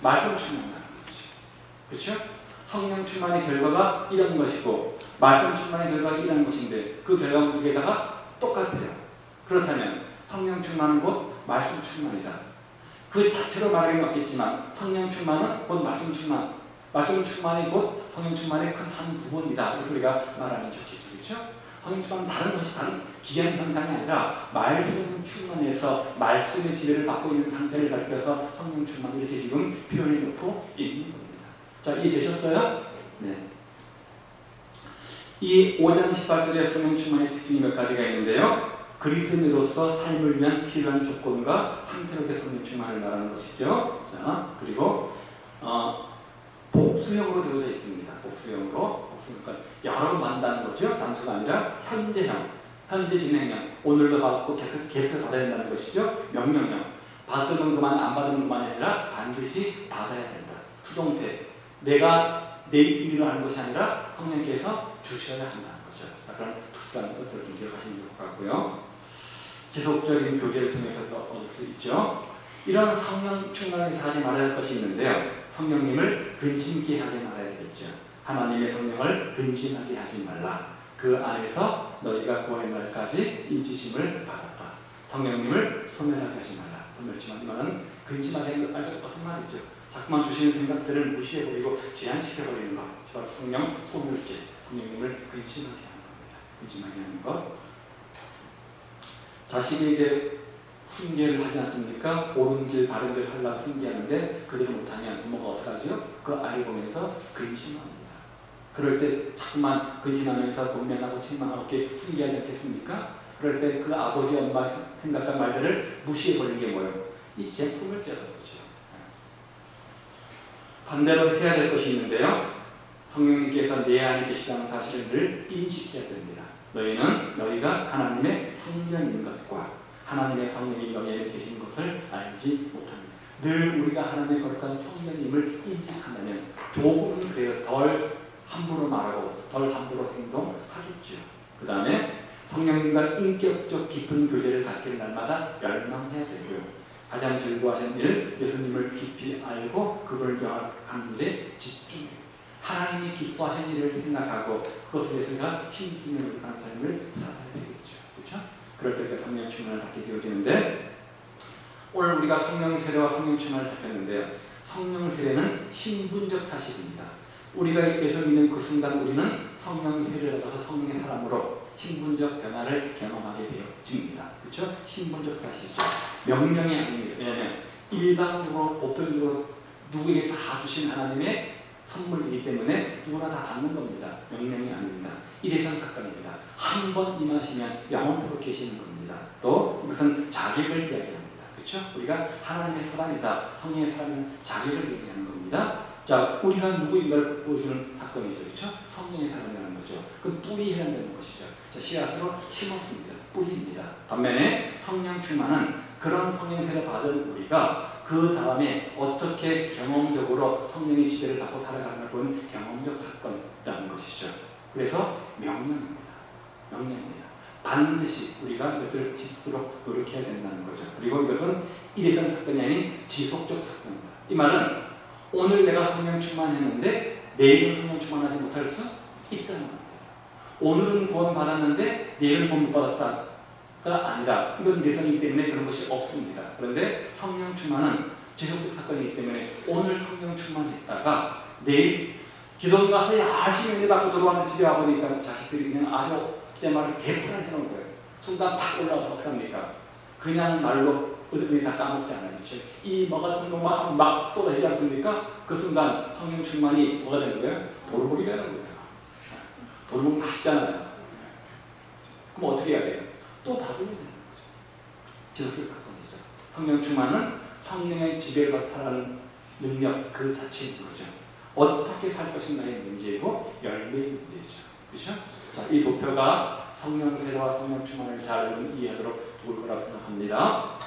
말씀 충만이라는 거지. 그렇죠? 성령 충만의 결과가 이런 것이고 말씀 충만의 결과가 이런 것인데 그 결과물 두 개다가 똑같아요. 그렇다면 성령 충만은 곧 말씀 충만이다. 그 자체로 말하기는 없겠지만 성령 충만은 곧 말씀 충만, 말씀 충만이 곧 성령 충만의 큰 한 부분이다. 이렇게 우리가 말하면 좋겠죠. 그렇죠? 성령 충만은 다른 것이 다른 기한 현상이 아니라 말씀 충만에서 말씀의 지배를 받고 있는 상태를 가리켜서 성령 충만 이렇게 지금 표현해 놓고 있는 겁니다. 자, 이해되셨어요? 네. 이 5장 18절의 성령 충만의 특징이 몇 가지가 있는데요. 그리스도인으로서 삶을 위한 필요한 조건과 상태로서의 성령 충만을 말하는 것이죠. 자, 그리고 복수형으로 되어져 있습니다. 복수형으로. 그러니까 여러 번 만다는 거죠. 단수가 아니라 현재형, 현재 진행형. 오늘도 받고 계속 받아야 된다는 것이죠. 명령형. 받으면 그만, 안 받으면 그만이 아니라 반드시 받아야 된다. 수동태. 내가 내 일로 하는 것이 아니라 성령께서 주셔야 한다는 거죠. 그런 특수한 것들을 좀 기억하시면 좋을 것 같고요. 지속적인 교제를 통해서도 얻을 수 있죠. 이런 성령 충만하게 하지 말아야 할 것이 있는데요. 성령님을 근심케 하지 말아야겠죠. 하나님의 성령을 근심하게 하지 말라. 그 안에서 너희가 구원의 날까지 인치심을 받았다. 성령님을 소멸하게 하지 말라. 소멸치만 이거는 근심하게 하는 것 어떤 말이죠. 자꾸만 주시는 생각들을 무시해버리고 제한시켜버리는 것. 바로 성령 소멸죄. 성령님을 근심하게 하는 겁니다. 근심하게 하는 것. 자식에게 훈계를 하지 않습니까? 옳은 길, 바른 길 살라 훈계하는데 그대로 못하면 부모가 어떡하죠? 그 아이 보면서 근심합니다. 그럴 때 자꾸만 근심하면서 분명하고 책망하고 이렇게 훈계하지 않겠습니까? 그럴 때 그 아버지, 엄마 생각과 말들을 무시해버리는 게 뭐예요? 이 제 소멸죄라는 거죠. 반대로 해야 될 것이 있는데요. 성령님께서 내 안에 계시다는 사실을 늘 인식해야 됩니다. 너희가 하나님의 성령인 것과 하나님의 성령이 너희 안에 계신 것을 알지 못합니다. 늘 우리가 하나님의 거룩한 성령님을 인식한다면 조금은 그래요. 덜 함부로 말하고 덜 함부로 행동하겠죠. 그 다음에 성령님과 인격적 깊은 교제를 갖길 날마다 열망해야 되고요. 가장 즐거워하시는 일, 예수님을 깊이 알고 그걸 영악하는 일에 집중해요. 하나님이 기뻐하시는 일을 생각하고 그것을 위해서 우리가 힘쓰며 노력하는 삶을 살아야 되겠죠. 그렇죠? 그럴 때 성령 충만을 받게 되어지는데 오늘 우리가 성령 세례와 성령 충만을 살폈는데요. 성령 세례는 신분적 사실입니다. 우리가 예수 믿는 그 순간 우리는 성령 세례를 받아서 성령의 사람으로 신분적 변화를 경험하게 되어집니다. 그렇죠? 신분적 사실이죠. 명령이 아닙니다. 왜냐하면 일반적으로 보편적으로 누구에게 다 주신 하나님의 선물이기 때문에 누구나 다 받는 겁니다. 명령이 아닙니다. 이래선 사건입니다. 한 번 임하시면 영원토록 계시는 겁니다. 또 이것은 자격을 이야기합니다. 그렇죠? 우리가 하나님의 사람이다, 성령의 사람은 자격을 얘기하는 겁니다. 자, 우리가 누구인가를 보여주는 사건이죠. 그렇죠? 성령의 사람이라는 거죠. 그 뿌리 해당되는 것이죠. 자, 씨앗으로 심었습니다. 뿌리입니다. 반면에 성령 충만은 그런 성령 세례 받은 우리가 그 다음에 어떻게 경험적으로 성령의 지배를 받고 살아가는 건 경험적 사건이라는 것이죠. 그래서 명령입니다. 명령입니다. 반드시 우리가 이것들을 지키도록 노력해야 된다는 거죠. 그리고 이것은 일회성 사건이 아닌 지속적 사건입니다. 이 말은 오늘 내가 성령 충만했는데 내일은 성령 충만하지 못할 수 있다는 겁니다. 오늘은 구원 받았는데 내일은 구원 못 받았다가 아니라 이건 일회성이기 때문에 그런 것이 없습니다. 그런데 성령 충만은 지속적 사건이기 때문에 오늘 성령 충만했다가 내일 기도 가서 열심히 은혜 받고 들어왔는데 집에 와보니까 자식들이 그냥 아주 그때 말을 개판을 해놓은 거예요. 순간 팍 올라와서 어떻게 합니까? 그냥 말로 어디 다 까먹지 않아요. 그렇죠? 이 뭐 같은 놈만 막 쏟아지지 않습니까? 그 순간 성령 충만이 뭐가 되는 거예요? 돌복이 되는 거예요. 돌복 맛있잖아요. 그럼 어떻게 해야 돼요? 또 받으면 되는 거죠. 지속적 사건이죠. 성령 충만은 성령의 지배를 받아 살아가는 능력 그 자체인 거죠. 어떻게 살 것인가의 문제이고 열매의 문제죠. 그렇죠? 자, 이 도표가 성령 세례와 성령 충만을 잘 이해하도록 도울 거라 생각합니다.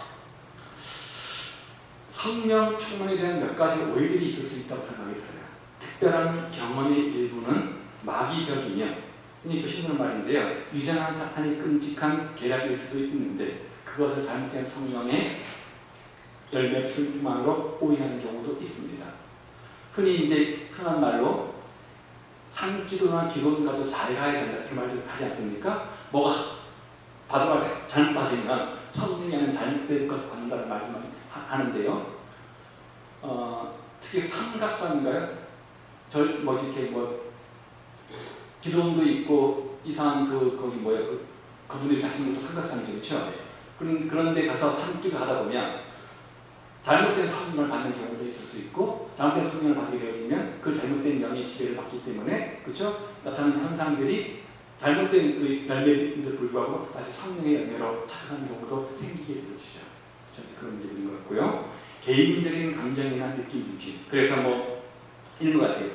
성령 충만에 대한 몇 가지 오해들이 있을 수 있다고 생각이 들어요. 특별한 경험의 일부는 마귀적이며, 이게 조심스러운 말인데요. 유전한 사탄이 끔찍한 계략일 수도 있는데 그것을 잘못된 성령의 열매 충만으로 오해하는 경우도 있습니다. 흔히 이제 흔한 말로 산기도나 기도인가도 잘 가야 된다 이렇게 말도 하지 않습니까? 뭐가 바다가 잘못 빠지면 성령에는 잘못된 것을 받는다는 말만 하는데요. 특히 삼각산인가요? 이렇게 기도원도 있고 이상한 거기 그분들이 가시는 것도 삼각산이죠, 그렇죠? 그런데 가서 산기도 하다 보면 잘못된 성령을 받는 경우도 있을 수 있고 잘못된 성령을 받게 되어지면 그 잘못된 영의 지배를 받기 때문에 그렇죠? 나타나는 현상들이 잘못된 그 열매인데도 불구하고 다시 성령의 열매로 착각하는 경우도 생기게 되어지죠. 그런 일이 있는 것 같고요. 개인적인 감정이나 느낌 중심. 그래서 이런 것 같아요.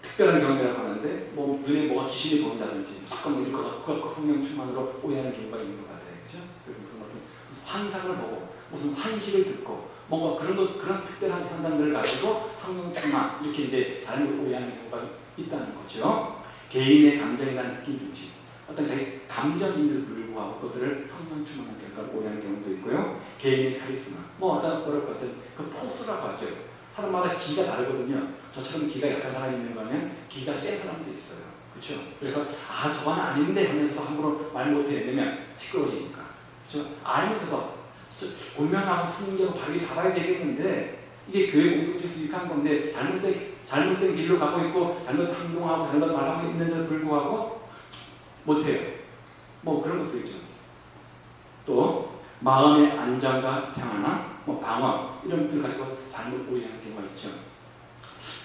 특별한 경험이라고 하는데 눈에 뭐가 귀신이 보인다든지 잠깐 이럴 것 같고 성령 충만으로 오해하는 경우가 있는 것 같아요. 그렇죠? 그래서 무슨 환상을 보고 무슨 환식을 듣고 뭔가 그런 특별한 현상들을 가지고 성령 충만 이렇게 이제 잘못 오해하는 경우가 있다는 거죠. 개인의 감정이나 느낌 중심, 어떤 자기 감정인들 불구하고 그것들을 성령 충만한 결과로 오해하는 경우도 있고요. 개인의 카리스마, 어떤 그 포스라고 하죠. 사람마다 기가 다르거든요. 저처럼 기가 약한 사람이 있는 거면 기가 센 사람도 있어요. 그렇죠? 그래서 저건 아닌데 하면서도 함부로 말 못해 내면 시끄러워지니까. 그렇죠? 알면서도 고면하고 숨기고 바르게 잡아야 되겠는데 이게 교회 공동체에서 유익한 건데 잘못된 길로 가고 있고 잘못 행동하고 잘못 말하고 있는데도 불구하고 못해요. 그런 것도 있죠. 또 마음의 안정과 평안함, 방어 이런 것들 가지고 잘못 오해하는 경우가 있죠.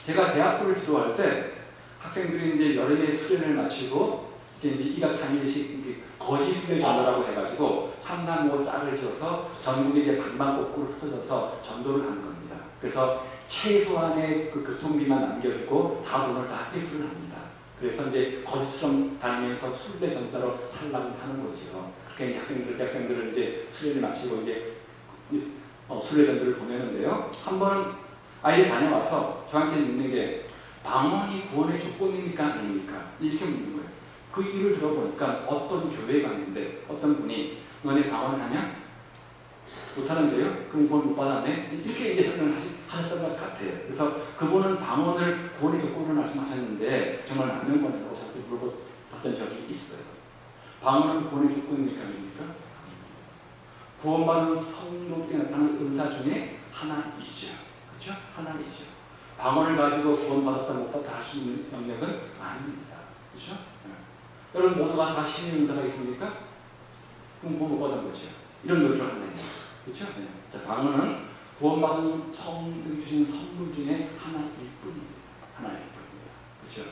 제가 대학교를 들어갈 때 학생들이 이제 여름에 수련을 마치고 이제 2박 3일씩 거지 수련 전도라고 해가지고 3, 4, 5 짝을 지어서 전국에 이제 방방곡곡으로 흩어져서 전도를 하는 겁니다. 그래서 최소한의 그 교통비만 남겨주고 다 돈을 다 회수를 합니다. 그래서 이제 거지처럼 다니면서 순례 전자로 살라고 하는 거죠. 그렇게 이제 대학생들을 이제 수련을 마치고 이제 순례 전도를 보내는데요. 한 번은 아이를 다녀와서 저한테 묻는 게 방언이 구원의 조건입니까 아닙니까? 이렇게 묻는 거예요. 그 일을 들어보니까 어떤 교회에 갔는데 어떤 분이 너네 방언을 하냐? 못하는데요? 그럼 구원 못 받았네? 이렇게 이제 설명을 하셨던 것 같아요. 그래서 그분은 방언을 구원의 조건으로 말씀하셨는데 정말 맞는 거냐고 저한테 물어봤던 적이 있어요. 방언은 구원의 조건입니까 아닙니까? 구원받은 성도들이 나타나는 은사 중에 하나이죠. 그렇죠? 하나이죠. 방언을 가지고 구원받았다 못 받았다 할 수 있는 영역은 아닙니다. 그렇죠? 네. 여러분 모두가 다 신의 은사가 있습니까? 그럼 구원 못 받은 거죠. 이런 노력을 하는 거죠. 그렇죠? 네. 자, 방언은 구원받은 성들이 주시는 선물 중에 하나일 뿐입니다. 하나일 뿐입니다. 그렇죠?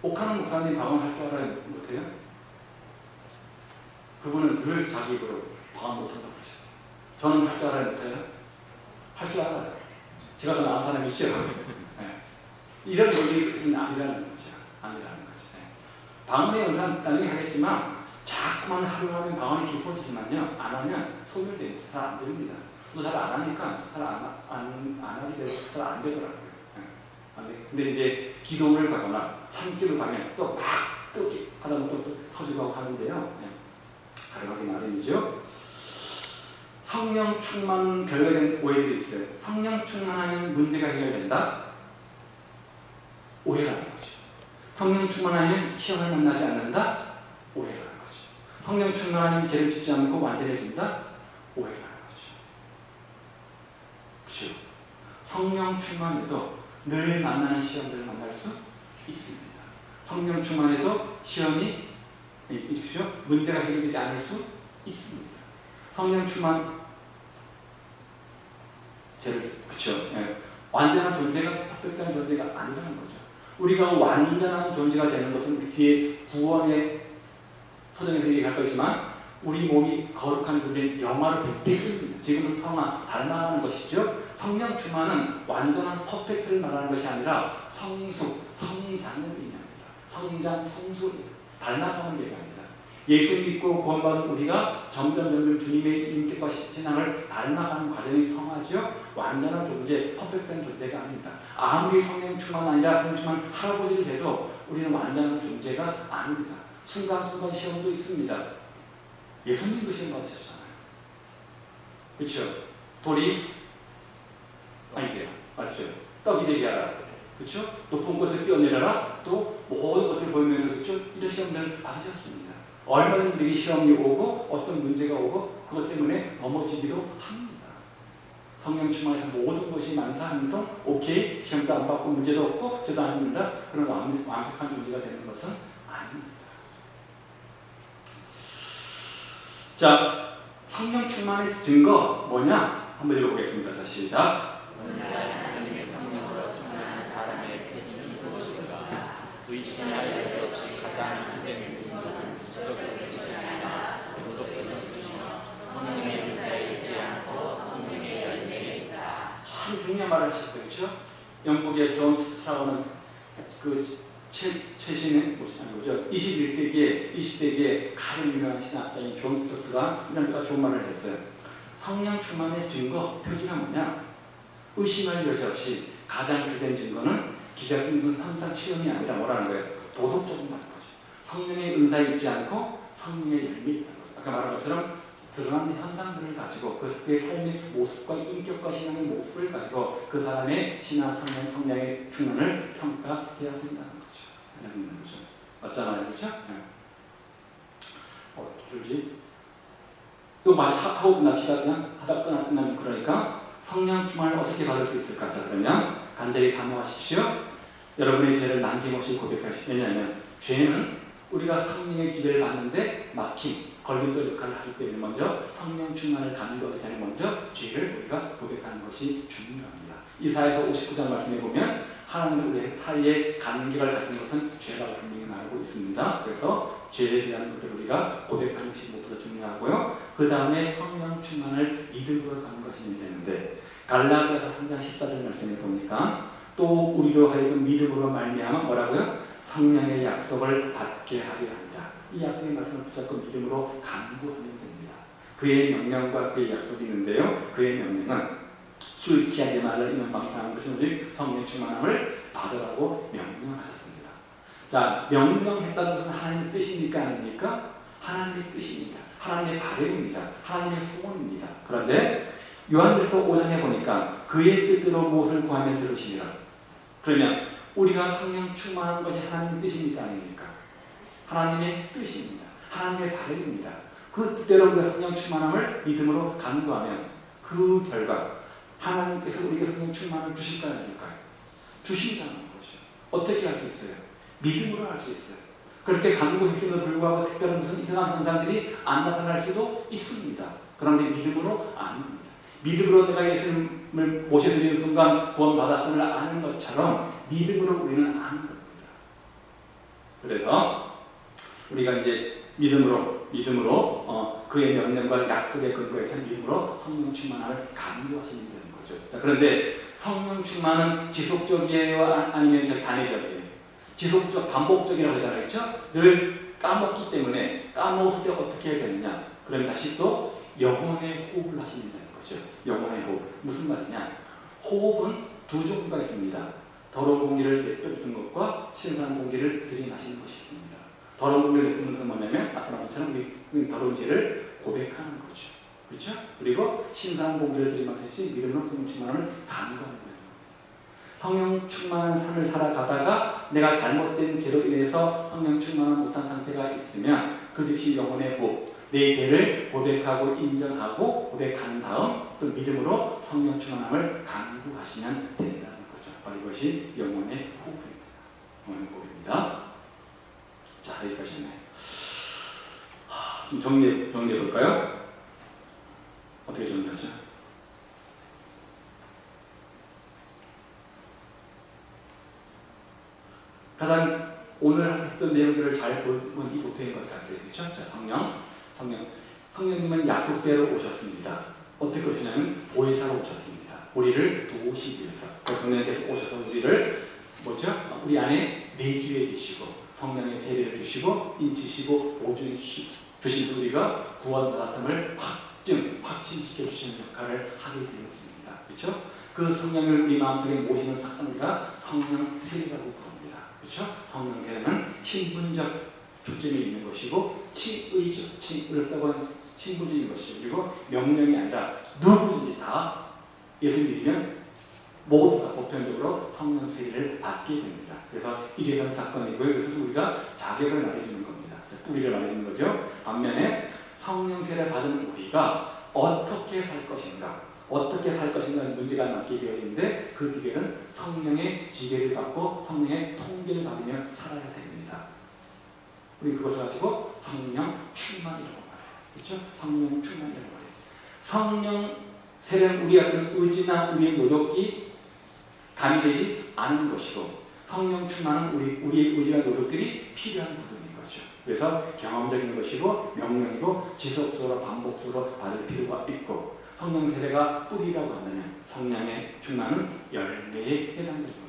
옥하는 목사님 방언할 줄 알아요? 못해요? 그분은 늘 자기 입으로 방언 못한다고 그러셨어요. 저는 할 줄 알아요? 못해요? 할 줄 알아요. 제가 더 나은 사람이죠. 네. 이런 논리는 아니라는 거죠. 아니라는 거죠. 네. 방언의 연산 나중에 하겠지만 자꾸만 하루하루 방언이 깊어지지만요. 안 하면 소멸돼요. 잘 안 됩니다. 또 잘 안 하니까 잘 안 하게 되고 잘 안 되더라고요. 네. 안 돼. 근데 이제 기도를 가거나 산길을 가면 또 막 또 하다 보면 또 터지고 하는데요. 네. 가능하기 나름이죠. 성령 충만 결과된 오해들이 있어요. 성령 충만하면 문제가 해결된다? 오해라는 거죠. 성령 충만하면 시험을 만나지 않는다? 오해라는 거죠. 성령 충만하면 죄를 짓지 않고 완전해진다? 오해라는 거죠. 그렇죠? 성령 충만해도 늘 만나는 시험들을 만날 수 있습니다. 성령 충만해도 시험이 그렇죠? 문제가 해결되지 않을 수 있습니다. 성령 충만 죄를 그렇죠? 예. 완전한 존재가 퍼펙트한 존재가 아니라는 거죠. 우리가 완전한 존재가 되는 것은 우리 뒤에 구원의 서정에서 얘기할 것이지만 우리 몸이 거룩한 존재인 영화를 볼 때입니다. 지금은 성화 닮아가는 것이죠. 성령 충만은 완전한 퍼펙트를 말하는 것이 아니라 성숙, 성장을 의미합니다. 성장, 성숙, 닮아가는 게 아닙니다. 예수 믿고 구원받은 우리가 점점 주님의 인격과 신앙을 닮아가는 과정이 성화죠. 완전한 존재, 퍼펙트한 존재가 아닙니다. 아무리 성령 충만 아니라 성령 충만 할아버지를 해도 우리는 완전한 존재가 아닙니다. 순간순간 시험도 있습니다. 예수님도 시험 받으셨잖아요. 그렇죠? 돌이 아니게요. 맞죠? 떡이 되게 하라. 그렇죠? 높은 곳을 뛰어내려라. 또 모든 것들을 보이면서 그렇죠? 이런 시험들을 받으셨습니다. 얼마든지 우리에게 시험이 오고 어떤 문제가 오고 그것 때문에 넘어지기도 합니다. 성령 충만해서 모든 것이 만사합니다. 오케이, 시험도 안 받고 문제도 없고 저도 안 죽는다. 그런 완벽한 존재가 되는 것은 아닙니다. 자, 성령 충만의 증거 뭐냐? 한번 읽어보겠습니다. 자, 시작. 의심할 여지 없이 가장 희생의 증거는 기적적인 것이나 도덕적인 것이며 성령의 은사에 있지 않고 성령의 열매에 있다. 참 중요한 말을 하셨어요. 그렇죠? 영국의 존 스트라우는 그 최신의 21세기에 20세기에 가장 유명한 신학자인 존 스토트가 이런 데가 좋은 말을 했어요. 성령 충만의 증거, 표지가 뭐냐? 의심할 여지 없이 가장 주된 증거는 기적인 현상 체험이 아니라 뭐라는 거예요? 도덕적인 말인 거죠. 성령의 은사에 있지 않고 성령의 열매에 있다는 거죠. 아까 말한 것처럼 드러나는 현상들을 가지고 그의 삶의 모습과 인격과 신앙의 모습을 가지고 그 사람의 신앙, 성령의 충만을 평가해야 된다는 거죠. 맞잖아요. 그렇죠? 네. 그러지? 또 하고 끝납시다. 그냥 하다 끝나면 그러니까 성령 충만을 어떻게 받을 수 있을까? 자, 그러면 간절히 사모하십시오. 여러분의 죄를 남김없이 고백하시오. 왜냐하면 죄는 우리가 성령의 지배를 받는데 막힌 걸림돌 역할을 하기 때문에 먼저 성령 충만을 갖는 것 전에 먼저 죄를 우리가 고백하는 것이 중요합니다. 이사야서 59장 말씀에 보면 하나님은 우리 사이에 간격을 가진 것은 죄라고 분명히 말하고 있습니다. 그래서 죄에 대한 것들을 우리가 고백하는 것이 무엇보다 중요하고요. 그 다음에 성령 충만을 믿음으로 가는 것이 되는데 갈라디아서 3장 14절 말씀에 보니까 또 우리로 하여금 믿음으로 말미암아 뭐라고요? 성령의 약속을 받게 하려 합니다. 이 약속의 말씀을 붙잡고 믿음으로 간구하면 됩니다. 그의 명령과 그의 약속이 있는데요. 그의 명령은 술 취하지 말라 이는 방탕한 것은 우리 성령 충만함을 받으라고 명령하셨습니다. 자, 명령했다는 것은 하나님의 뜻입니까? 아닙니까? 하나님의 뜻입니다. 하나님의 바램입니다. 하나님의 소원입니다. 그런데 요한일서 5장에 보니까 그의 뜻대로 무엇을 구하면 들으시리라. 그러면 우리가 성령 충만한 것이 하나님의 뜻입니까? 아닙니까? 하나님의 뜻입니다. 하나님의 바램입니다. 그 뜻대로 우리가 성령 충만함을 믿음으로 간구하면 그 결과 하나님께서 우리에게 성령 충만을 주실까요? 안 줄까요? 주신다는 거죠. 어떻게 할 수 있어요? 믿음으로 할 수 있어요. 그렇게 간구했음에도 불구하고 특별한 무슨 이상한 현상들이 안 나타날 수도 있습니다. 그런데 믿음으로 아닙니다. 믿음으로 내가 예수님을 모셔드리는 순간 구원받았음을 아는 것처럼 믿음으로 우리는 아는 겁니다. 그래서 우리가 이제 믿음으로 그의 명령과 약속의 근거에서 믿음으로 성령 충만함을 강조하시면 되는 거죠. 자, 그런데 성령 충만은 지속적이에요? 아니면 단회적이에요? 지속적, 반복적이라고 하잖아요. 그렇죠? 늘 까먹기 때문에 까먹을 때 어떻게 해야 되느냐? 그럼 다시 또 영혼의 호흡을 하시면 되는 거죠. 영혼의 호흡. 무슨 말이냐? 호흡은 두 종류가 있습니다. 더러운 공기를 내뿜는 것과 신선한 공기를 들이마시는 것이 있습니다. 더러운 공기를 내뿜는 것은 뭐냐면 아까 말한 것처럼 우리 더러운 죄를 고백하는 거죠. 그렇죠? 그리고 신선한 공기를 들이마시듯이 믿음으로 성령 충만함을 강구하는 거예요. 성령 충만한 삶을 살아가다가 내가 잘못된 죄로 인해서 성령 충만을 못한 상태가 있으면 그 즉시 영혼의 호흡, 내 죄를 고백하고 인정하고 고백한 다음 또 믿음으로 성령 충만함을 강구하시면 된다는 거죠. 바로 이것이 영혼의 호흡입니다. 영혼의 호흡입니다. 자, 여기까지네. 좀 정리해 볼까요? 어떻게 정리하죠? 가장 오늘 했던 내용들을 잘 보면 이 도표인 것 같아요. 그렇죠? 자, 성령님은 약속대로 오셨습니다. 어떻게 오셨냐면 보혜사로 오셨습니다. 우리를 도우시기 위해서. 성령님께서 오셔서 우리를 우리 안에 내주해 계시고 성령의 세례를 주시고 인치시고 보증해 주신 우리가 구원받았음을 확신시켜 주시는 역할을 하게 되었습니다. 그렇죠? 그 성령을 우리 마음속에 모시는 우리가 성령 세례라고 부릅니다. 그렇죠? 성령 세례는 신분적 초점이 있는 것이고 칭의죠. 칭의롭다고 하는 신분적인 것이죠. 그리고 명령이 아니라 누구든지 다 예수 믿으면 모두가 보편적으로 성령 세례를 받게 됩니다. 그래서 일회성 사건이고요. 그래서 우리가 자격을 말해주는 겁니다. 뿌리를 말해주는 거죠. 반면에 성령 세례를 받은 우리가 어떻게 살 것인가 문제가 남게 되어 있는데 그 비결은 성령의 지배를 받고 성령의 통제를 받으며 살아야 됩니다. 우리 그것을 가지고 성령 충만이라고 말해요. 그렇죠? 성령 충만이라고 말해요. 성령 세례는 우리 같은 의지나 우리의 노력이 가미되지 않은 것이고 성령 충만은 우리의 의지나 노력들이 필요한 부분인 거죠. 그래서 경험적인 것이고 명령이고 지속적으로 반복적으로 받을 필요가 있고 성령 세례가 뿌리라고 한다면 성령의 충만은 열매에 해당되는 겁니다.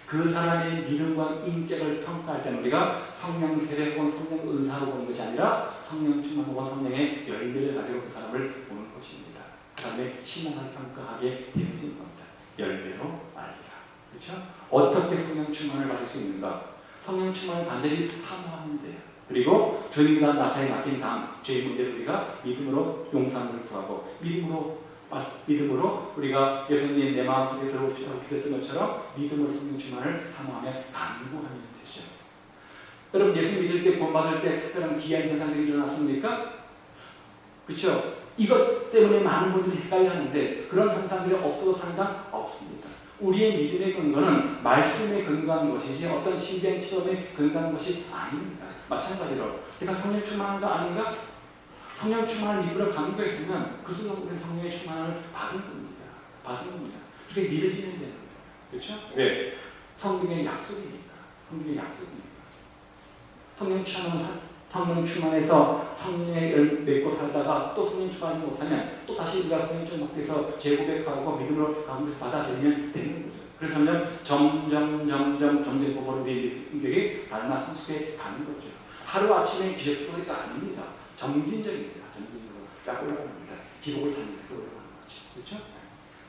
그 사람의 믿음과 인격을 평가할 때는 우리가 성령 세례 혹은 성령 은사로 보는 것이 아니라 성령 충만 혹은 성령의 열매를 가지고 그 사람을 보는 것입니다. 그 사람의 신앙을 평가하게 되어진 겁니다. 열매로 알리라. 그렇죠? 어떻게 성령 충만을 받을 수 있는가? 성령 충만을 반드시 사모하면 돼요. 그리고 주님과 나사에 맡긴 다음 죄의 문제를 우리가 믿음으로 용서함을 구하고 믿음으로 우리가 예수님 내 마음속에 들어오시라고 기도했던 것처럼 믿음으로 성령 충만을 사모하며 간구하면 되죠. 여러분 예수 믿을 때 구원받을 때 특별한 기이한 현상들이 일어났습니까? 그렇죠? 이것 때문에 많은 분들이 헷갈려하는데 그런 현상들이 없어도 상관없습니다. 우리의 믿음의 근거는 말씀에 근거한 것이지 어떤 신비한 체험에 근거한 것이 아닙니다. 마찬가지로 내가 성령 충만한가 아닌가? 성령 충만을 믿음으로 강구했으면 그 순간 우리는 성령의 충만을 받은 겁니다. 그렇게 믿으시면 되는 거예요. 그렇죠? 왜? 성령의 약속이니까. 성령 충만해서 성령의 열 맺고 살다가 또 성령 충만하지 못하면 또 다시 우리가 성령 충만해서 재고백하고 믿음으로 가운데서 받아들이면 되는 거죠. 그래서 점점 보고는 우리의 인격이 달라 성숙해 가는 거죠. 하루아침에 기적도가 아닙니다. 점진적입니다. 점진적으로 쫙 올라갑니다. 기록을 타면서 올라가는 거죠. 그렇죠?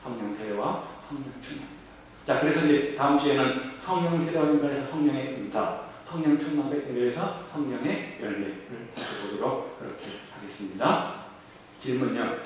성령 세례와 성령 충만입니다. 자, 그래서 이제 다음 주에는 성령 세례와 연관해서 성령의 은사, 성령 충만에 대해서 성령의 열매를 살펴보도록 그렇게 하겠습니다. 질문요.